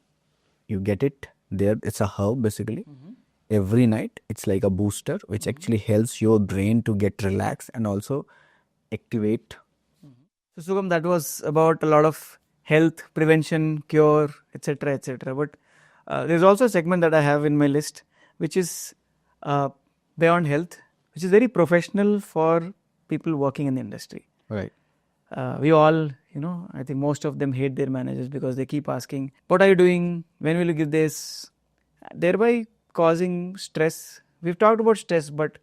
you get it there. It's a herb basically. Every night, it's like a booster, which actually helps your brain to get relaxed and also activate. So Sugam, that was about a lot of health, prevention, cure, etc., etc. But there's also a segment that I have in my list, which is beyond health, which is very professional for people working in the industry. Right. We all, I think most of them hate their managers because they keep asking, what are you doing? When will you give this? Thereby causing stress. We've talked about stress, but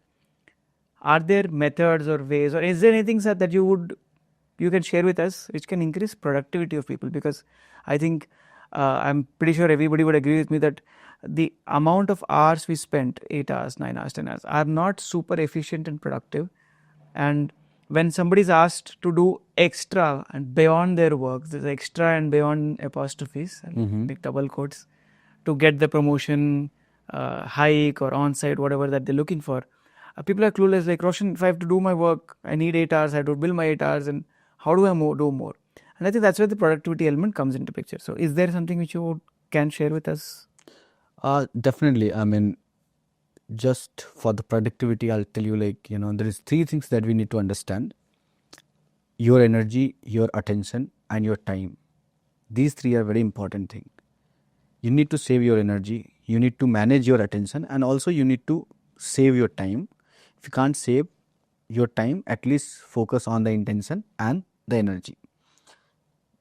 are there methods or ways, or is there anything that you can share with us which can increase productivity of people? Because I think I'm pretty sure everybody would agree with me that the amount of hours we spent, 8 hours, 9 hours, 10 hours, are not super efficient and productive. And when somebody is asked to do extra and beyond their work, there's extra and beyond apostrophes, and big double quotes, to get the promotion, hike or on-site, whatever that they're looking for. People are clueless, like, Roshan, if I have to do my work, I need 8 hours, I have to bill my 8 hours, and how do I do more? And I think that's where the productivity element comes into picture. So is there something which you can share with us? Definitely. I mean, just for the productivity, I'll tell you, there is 3 things that we need to understand: your energy, your attention, and your time. These 3 are very important things. You need to save your energy, you need to manage your attention, and also you need to save your time. If you can't save your time, at least focus on the intention and the energy.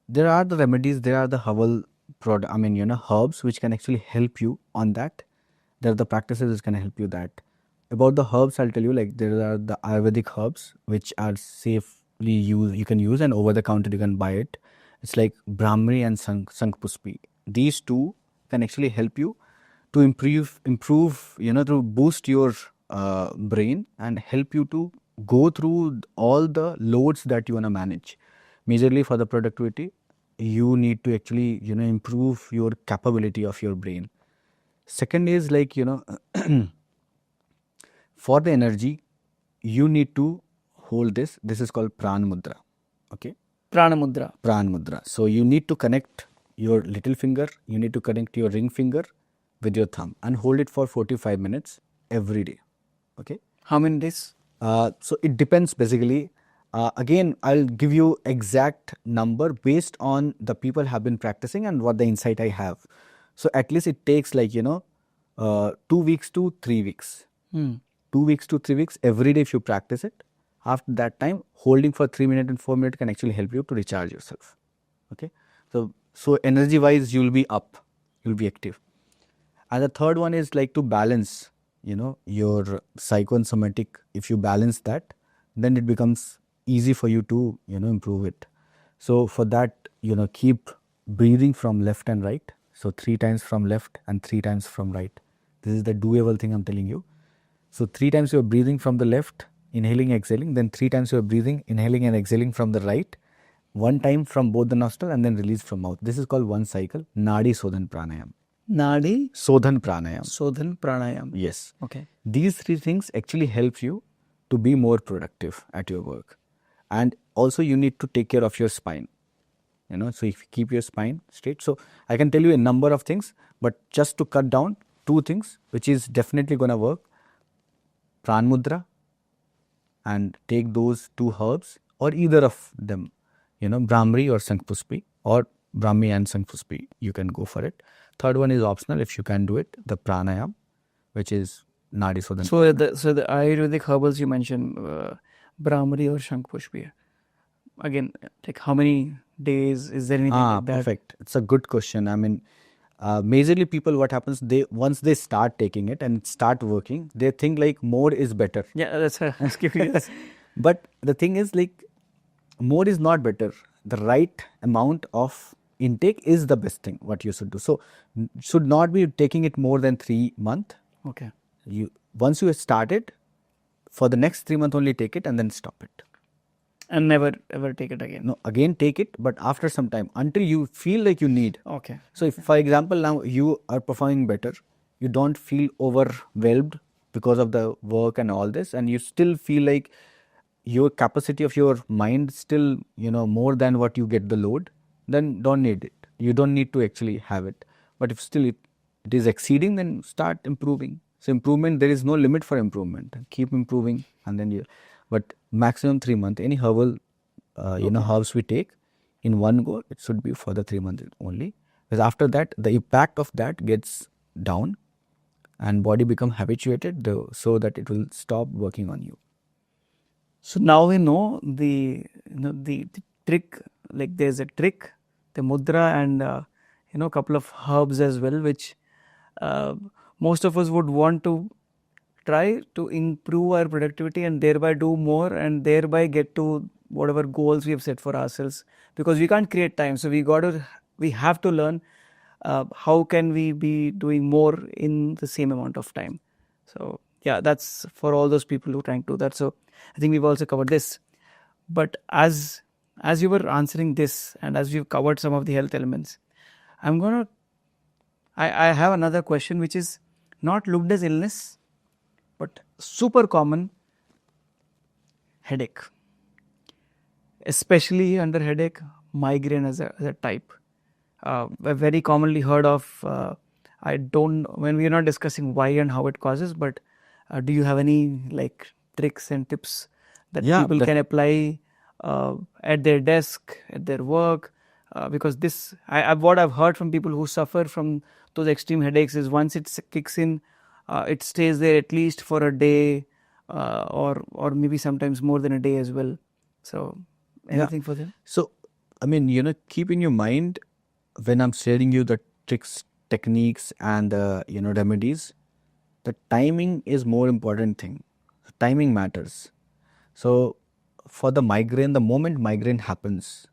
There are the remedies, there are the herbal herbs which can actually help you on that. There are the practices which can help you that. About the herbs, I'll tell you, there are the Ayurvedic herbs which are safely used, you can use, and over the counter you can buy it. It's like Brahmari and Sankhpuspi. These 2 can actually help you to improve, to boost your brain and help you to go through all the loads that you want to manage. Majorly for the productivity, you need to actually, improve your capability of your brain. Second is for the energy, you need to hold this. This is called Pran Mudra. Okay. Prana Mudra. Pran Mudra. So you need to connect your little finger, you need to connect your ring finger with your thumb and hold it for 45 minutes every day. Okay. How many days? So it depends basically. Again, I'll give you exact number based on the people have been practicing and what the insight I have. So at least it takes 2 weeks to 3 weeks. 2 weeks to 3 weeks every day if you practice it. After that time, holding for 3 minutes and 4 minutes can actually help you to recharge yourself. Okay. So energy wise, you'll be up, you'll be active. And the third one is to balance, your psycho and somatic. If you balance that, then it becomes easy for you to, improve it. So for that, keep breathing from left and right. So 3 times from left and 3 times from right. This is the doable thing I'm telling you. So 3 times you're breathing from the left, inhaling, exhaling. Then 3 times you're breathing, inhaling and exhaling from the right. 1 time from both the nostrils and then release from mouth. This is called 1 cycle. Nadi Sodhan Pranayam. Nadi Sodhan Pranayam. Sodhan Pranayam. Yes. Okay. These 3 things actually help you to be more productive at your work. And also you need to take care of your spine. So if you keep your spine straight. So I can tell you a number of things, but just to cut down 2 things, which is definitely going to work. Pran Mudra, and take those 2 herbs or either of them, Brahmari or Sankhpuspi, or Brahmi and Sankhpuspi, you can go for it. Third one is optional if you can do it, the pranayam, which is Nadi Sodhan. So the Ayurvedic herbals you mentioned, Brahmari or Sankhpuspi, again, how many days, is there anything like that? Perfect. It's a good question. I mean, majorly people, what happens, once they start taking it and start working, they think more is better. Yeah, that's what I was curious. But the thing is more is not better. The right amount of intake is the best thing what you should do. So should not be taking it more than 3 months. Okay. Once you start it, for the next 3 months only take it and then stop it. And never ever take it again. No, again take it, but after some time, until you feel like you need. Okay. So if, for example, now you are performing better, you don't feel overwhelmed because of the work and all this, and you still feel like your capacity of your mind still, more than what you get the load, then don't need it. You don't need to actually have it. But if still it is exceeding, then start improving. So improvement, there is no limit for improvement. Keep improving, and then but maximum 3 months. Any herbal, herbs we take in one go, it should be for the 3 months only. Because after that, the impact of that gets down, and body become habituated, so that it will stop working on you. So now we know the trick. Like there's a trick, the mudra, and couple of herbs as well, which most of us would want to try to improve our productivity and thereby do more and thereby get to whatever goals we have set for ourselves. Because we can't create time, so we have to learn how can we be doing more in the same amount of time. So yeah, that's for all those people who are trying to do that. So I think we've also covered this. But as you were answering this and as we've covered some of the health elements, I have another question which is not looked as illness, but super common: headache. Especially under headache, migraine as a type. Very commonly heard of. I don't. When we are not discussing why and how it causes, but do you have any like tricks and tips that people can apply at their desk, at their work? Because this, what I've heard from people who suffer from those extreme headaches is once it kicks in, it stays there at least for a day, or maybe sometimes more than a day as well. So anything for them? So I mean, keep in your mind when I'm sharing you the tricks, techniques, and remedies, the timing is more important thing. Timing matters. So for the migraine, the moment migraine happens,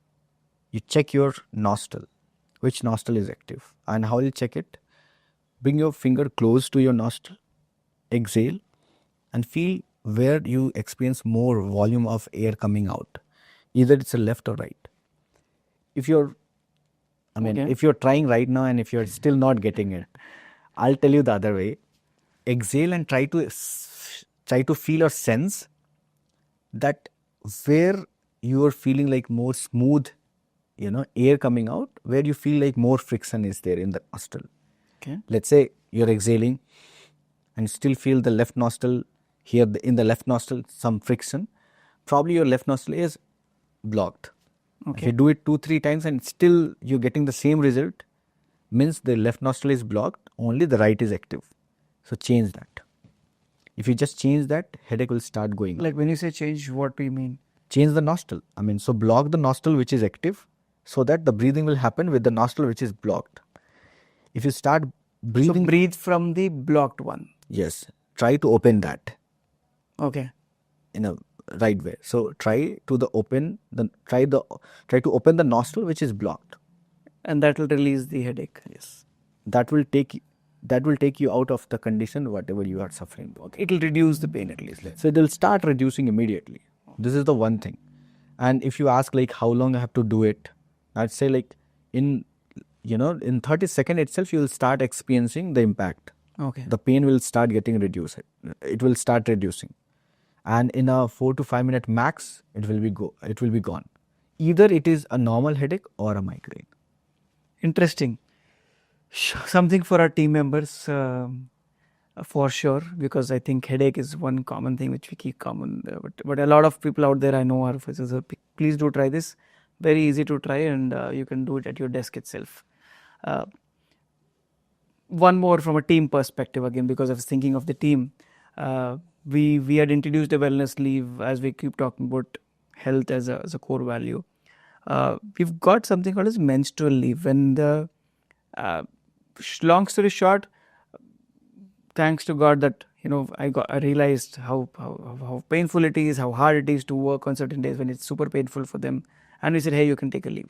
you check your nostril, which nostril is active, and how you check it. Bring your finger close to your nostril, exhale, and feel where you experience more volume of air coming out. Either it's a left or right. If you're trying right now and if you're still not getting it, I'll tell you the other way. Exhale and try to feel or sense that where you are feeling like more smooth, air coming out, where you feel like more friction is there in the nostril. Okay. Let's say you're exhaling and still feel the left nostril here, in the left nostril some friction. Probably your left nostril is blocked. Okay. If you do it 2-3 times and still you're getting the same result, means the left nostril is blocked, only the right is active. So change that. If you just change that, headache will start going. Like when you say change, what do you mean? Change the nostril. So block the nostril which is active, so that the breathing will happen with the nostril which is blocked. If you start breathing, So breathe from the blocked one. yes, try to open that Okay. in a right way. So try to open the nostril which is blocked. And that will release the headache. Yes, that will take you out of the condition whatever you are suffering. Okay. It will reduce the pain at least. So it will start reducing immediately. This is the one thing. And if you ask like how long I have to do it, I'd say like in 30 seconds itself you will start experiencing the impact. Okay. The pain will start getting reduced. It will start reducing. And in a 4 to 5 minute max, it will be gone. Either it is a normal headache or a migraine. Interesting. Something for our team members, for sure, because I think headache is one common thing which we keep common. But a lot of people out there I know are physicists. So please do try this. Very easy to try, and you can do it at your desk itself. One more from a team perspective again, because I was thinking of the team. We had introduced a wellness leave as we keep talking about health as a core value. We've got something called as menstrual leave. When the long story short, thanks to God that I realized how painful it is, how hard it is to work on certain days when it's super painful for them, and we said, hey, you can take a leave.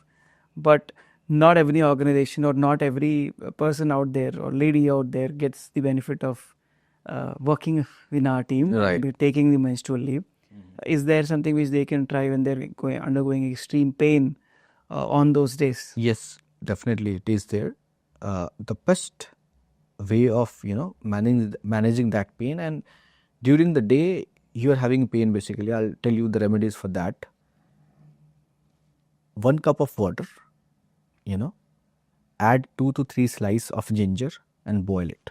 But not every organization or not every person out there or lady out there gets the benefit of working in our team, Right. Taking the menstrual leave. Is there something which they can try when they're undergoing extreme pain on those days? Yes, definitely it is there. The best way of managing that pain. And during the day you are having pain, basically I'll tell you the remedies for that. 1 cup of water, add 2 to 3 slices of ginger and boil it.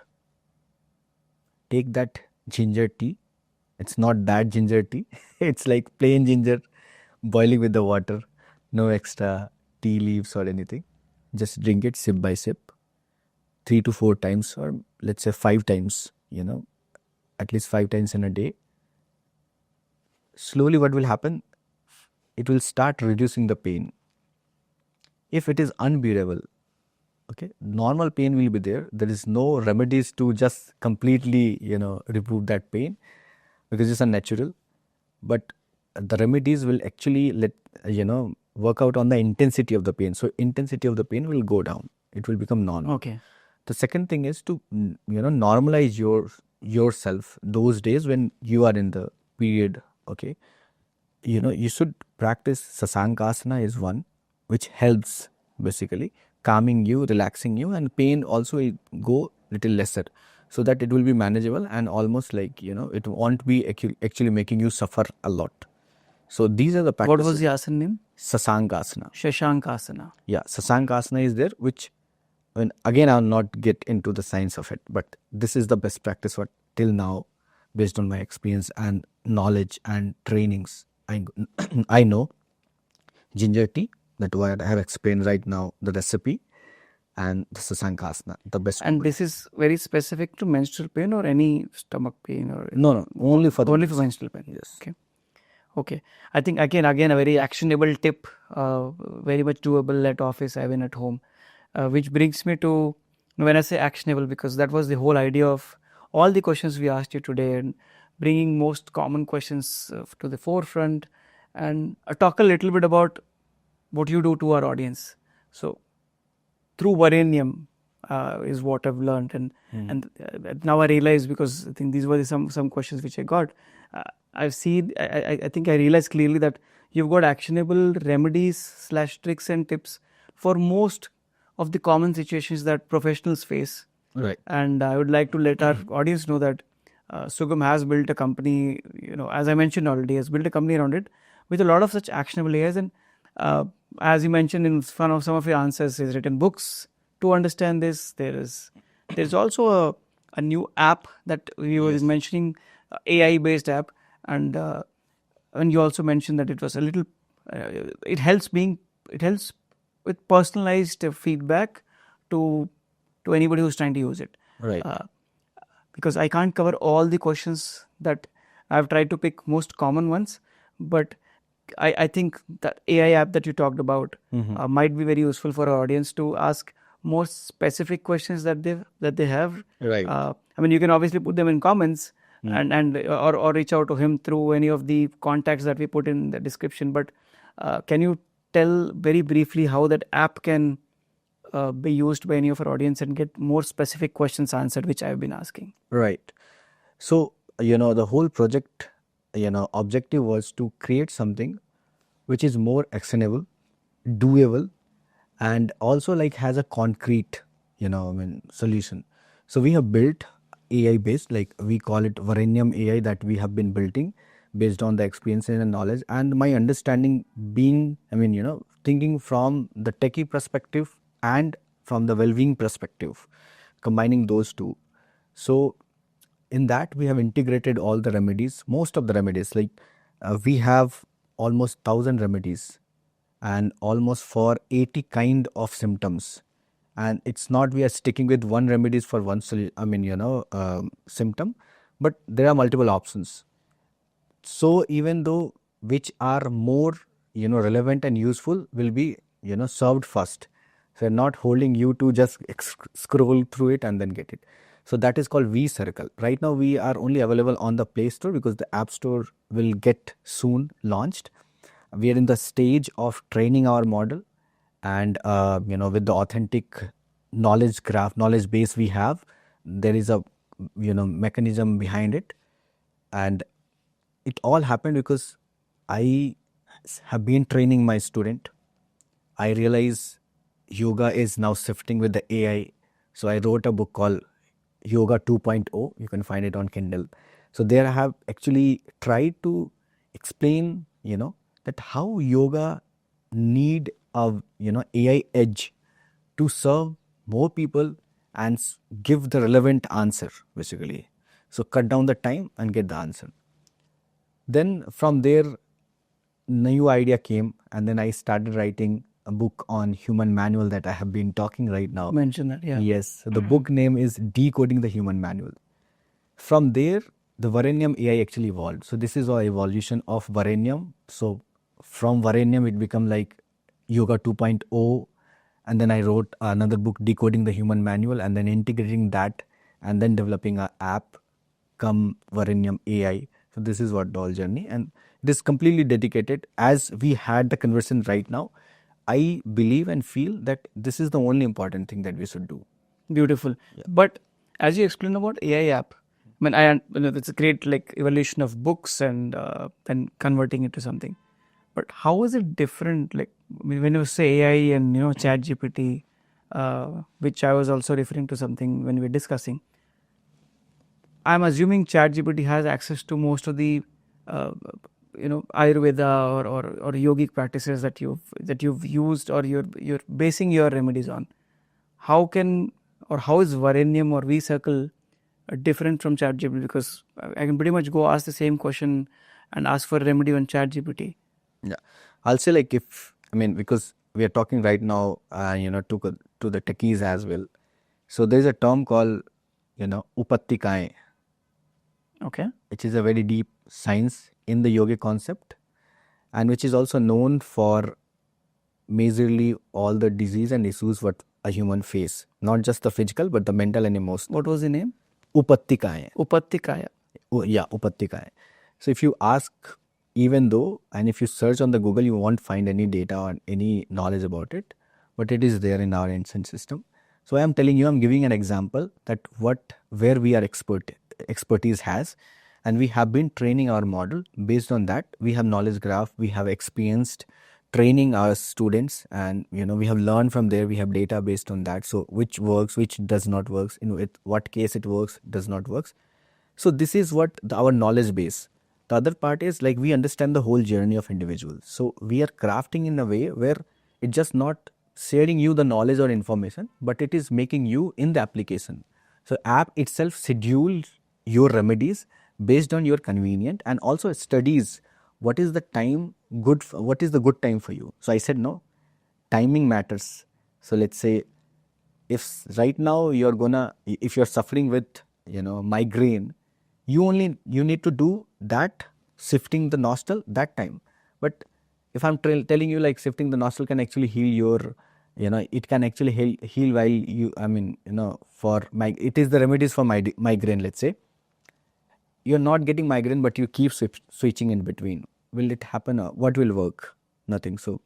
Take that ginger tea. It's not that ginger tea. It's like plain ginger boiling with the water, no extra tea leaves or anything. Just drink it sip by sip, 3 to 4 times, or let's say 5 times, at least 5 times in a day. Slowly, what will happen? It will start reducing the pain. If it is unbearable, okay, normal pain will be there. There is no remedies to just completely, remove that pain, because it's unnatural. But the remedies will actually work out on the intensity of the pain. So intensity of the pain will go down. It will become normal. Okay. The second thing is to normalize yourself those days when you are in the period. Okay, you should practice sasankasana is one, which helps basically calming you, relaxing you, and pain also will go little lesser, so that it will be manageable and almost like it won't be actually making you suffer a lot. So these are the practices. What was the asana name? Sasankasana. Shashankasana. Yeah, sasankasana is there, which again I'll not get into the science of it, but this is the best practice what till now, based on my experience and knowledge and trainings, I know ginger tea, that what I have explained right now, the recipe, and the sasankasana, the best. And this is very specific to menstrual pain or any stomach pain or No, only for menstrual pain. Yes. Okay. I think again a very actionable tip, very much doable at office, even at home, which brings me to, when I say actionable, because that was the whole idea of all the questions we asked you today, and bringing most common questions to the forefront, and talk a little bit about what you do to our audience. So through Varenyam is what I've learned, and now I realize, because I think these were some questions which I got. I've seen. I think I realized clearly that you've got actionable remedies / tricks and tips for most of the common situations that professionals face. Right. And I would like to let our audience know that Sugam has built a company. As I mentioned already, has built a company around it with a lot of such actionable areas. And as you mentioned in some of your answers, he's written books to understand this. There's also a new app that we were mentioning, AI based app, and you also mentioned that it was a little. It helps with personalized feedback to anybody who's trying to use it. Right. Because I can't cover all the questions that I've tried to pick most common ones, but I think that AI app that you talked about might be very useful for our audience to ask more specific questions that they have. Right. I mean, you can obviously put them in comments and or reach out to him through any of the contacts that we put in the description. But can you tell very briefly how that app can be used by any of our audience and get more specific questions answered, which I've been asking? Right. So, the whole project, objective was to create something which is more actionable, doable, and also like has a concrete, solution. So we have built AI based, like we call it varenyam-ai, that we have been building based on the experiences and knowledge, and my understanding being, thinking from the techie perspective and from the well-being perspective, combining those two. So in that we have integrated all the remedies, most of the remedies, like we have almost 1,000 remedies and almost for 80 kind of symptoms. And it's not we are sticking with one remedies for one symptom, but there are multiple options. So even though which are more relevant and useful will be served first. So not holding you to just scroll through it and then get it. So that is called V Circle. Right now we are only available on the Play Store because the App Store will get soon launched. We are in the stage of training our model, and with the authentic knowledge graph, knowledge base we have, there is a mechanism behind it, and it all happened because I have been training my student. I realize yoga is now shifting with the AI, so I wrote a book called Yoga 2.0. You can find it on Kindle. So there I have actually tried to explain, that how yoga need a, AI edge to serve more people and give the relevant answer, basically. So cut down the time and get the answer. Then from there, new idea came, and then I started writing a book on human manual that I have been talking right now. Mention that, yeah. Yes. So the book name is Decoding the Human Manual. From there, the varenyam-ai actually evolved. So this is our evolution of varenyam. So from varenyam, it became like Yoga 2.0. And then I wrote another book, Decoding the Human Manual, and then integrating that and then developing an app, come varenyam-ai. So this is what the whole journey. And it is completely dedicated. As we had the conversation right now, I believe and feel that this is the only important thing that we should do. Beautiful. Yeah. But as you explained about AI app, I mean, it's a great like evolution of books and then converting it to something. But how is it different? Like when you say AI and Chat GPT, which I was also referring to something when we were discussing. I'm assuming Chat GPT has access to most of the Ayurveda or yogic practices that you've used or you're basing your remedies on. How is Varenyam or V-Circle different from ChatGPT? Because I can pretty much go ask the same question and ask for a remedy on ChatGPT. Yeah, I'll say because we are talking right now, to the techies as well. So there's a term called, upattikai. Okay. Which is a very deep science in the yogic concept, and which is also known for majorly all the disease and issues what a human face, not just the physical but the mental and emotional. What was the name? Upattikaya. Upattikaya. Yeah, Upattikaya. So if you ask, even though, and if you search on the Google, you won't find any data or any knowledge about it, but it is there in our ancient system. So I am telling you, I'm giving an example that where we are expertise has, and we have been training our model based on that. We have knowledge graph, we have experienced training our students, and we have learned from there. We have data based on that. So which works, which does not works, in what case it works, does not works. So this is what our knowledge base. The other part is like we understand the whole journey of individuals. So we are crafting in a way where it's just not sharing you the knowledge or information, but it is making you in the application. So app itself schedules your remedies based on your convenient, and also studies what is the time good for, what is the good time for you. So I said no, timing matters. So let's say if right now if you're suffering with migraine, you need to do that shifting the nostril that time. But if I'm telling you like shifting the nostril can actually heal your it can actually heal while you it is the remedies for migraine. Let's say you're not getting migraine, but you keep switching in between. Will it happen? What will work? Nothing. So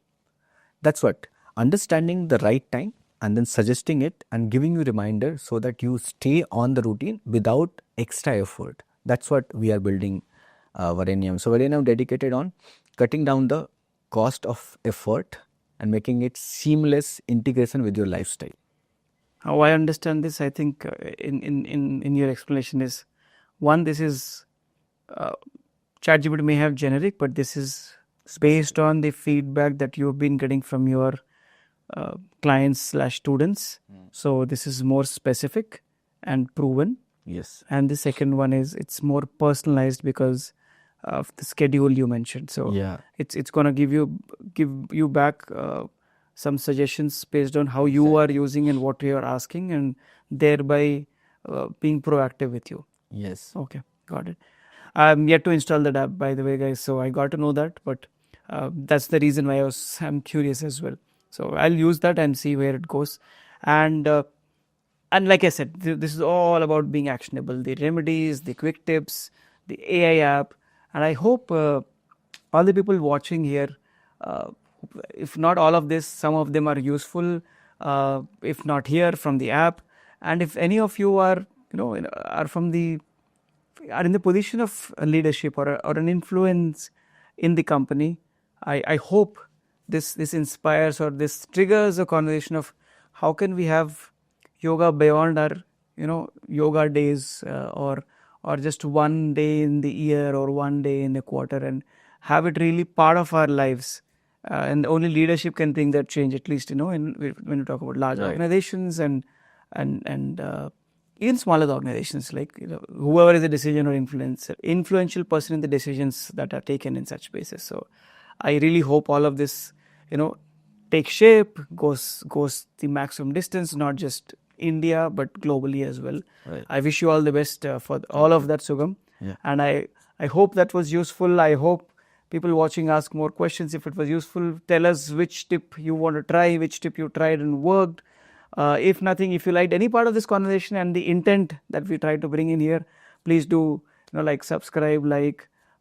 that's what understanding the right time and then suggesting it and giving you reminder so that you stay on the routine without extra effort. That's what we are building Varenyam. So Varenyam dedicated on cutting down the cost of effort and making it seamless integration with your lifestyle. How I understand this, I think in your explanation is, one, this is ChatGPT may have generic, but this is based on the feedback that you've been getting from your clients/students. So this is more specific and proven. Yes. And the second one is it's more personalized because of the schedule you mentioned. So yeah, it's gonna give you back some suggestions based on how you are using and what you are asking, and thereby being proactive with you. Yes. Okay, got it. I'm yet to install that app, by the way, guys. So I got to know that, but that's the reason why I'm curious as well. So I'll use that and see where it goes. And like I said, this is all about being actionable. The remedies, the quick tips, the AI app, and I hope all the people watching here, if not all of this, some of them are useful. If not here, from the app, and if any of you are are in the position of leadership or an influence in the company, I hope this inspires or this triggers a conversation of how can we have yoga beyond our yoga days, or just one day in the year or one day in a quarter, and have it really part of our lives. And only leadership can bring that change, at least, when you talk about large organizations and even smaller organizations, like, whoever is a decision or influential person in the decisions that are taken in such spaces. So I really hope all of this, takes shape, goes the maximum distance, not just India, but globally as well. Right. I wish you all the best for all of that, Sugam. Yeah. And I hope that was useful. I hope people watching ask more questions. If it was useful, tell us which tip you want to try, which tip you tried and worked. If nothing, if you liked any part of this conversation and the intent that we tried to bring in here, please do, like, subscribe,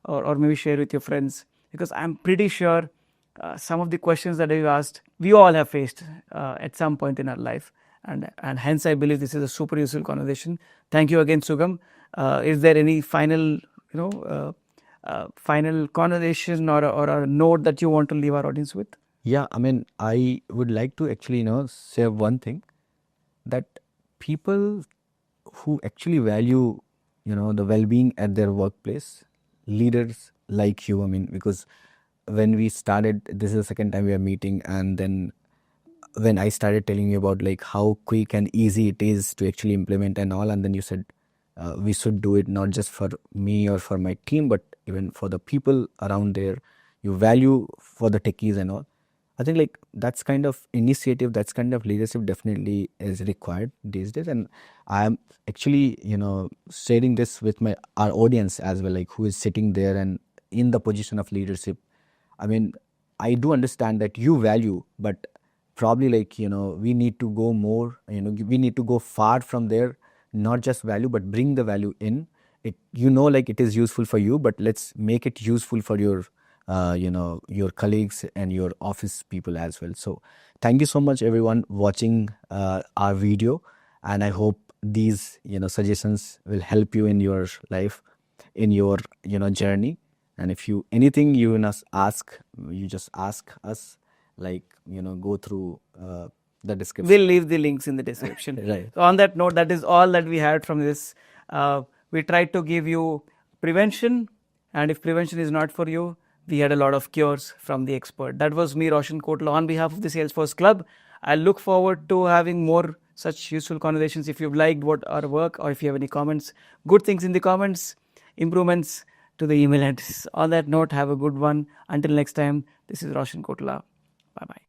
or maybe share with your friends, because I'm pretty sure some of the questions that you asked, we all have faced at some point in our life, and hence I believe this is a super useful conversation. Thank you again, Sugam. Is there any final, final conversation or a note that you want to leave our audience with? Yeah, I mean, I would like to actually, say one thing, that people who actually value, the well-being at their workplace, leaders like you, I mean, because when we started, this is the second time we are meeting, and then when I started telling you about like how quick and easy it is to actually implement and all, and then you said we should do it not just for me or for my team, but even for the people around there. You value for the techies and all. I think like that's kind of initiative, that's kind of leadership definitely is required these days. And I am actually, sharing this with our audience as well, like who is sitting there and in the position of leadership. I mean, I do understand that you value, but probably like, we need to go more, we need to go far from there, not just value, but bring the value in. It, like it is useful for you, but let's make it useful for your your colleagues and your office people as well. So thank you so much everyone watching our video, and I hope these suggestions will help you in your life, in your journey. And if you anything you ask, you just ask us, like go through the description. We'll leave the links in the description. Right. So on that note, that is all that we had from this. We tried to give you prevention, and if prevention is not for you, we had a lot of cures from the expert. That was me, Roshan Kotla, on behalf of the Salesforce Club. I look forward to having more such useful conversations. If you've liked our work, or if you have any comments, good things in the comments, improvements, to the email address. On that note, have a good one. Until next time, this is Roshan Kotla. Bye-bye.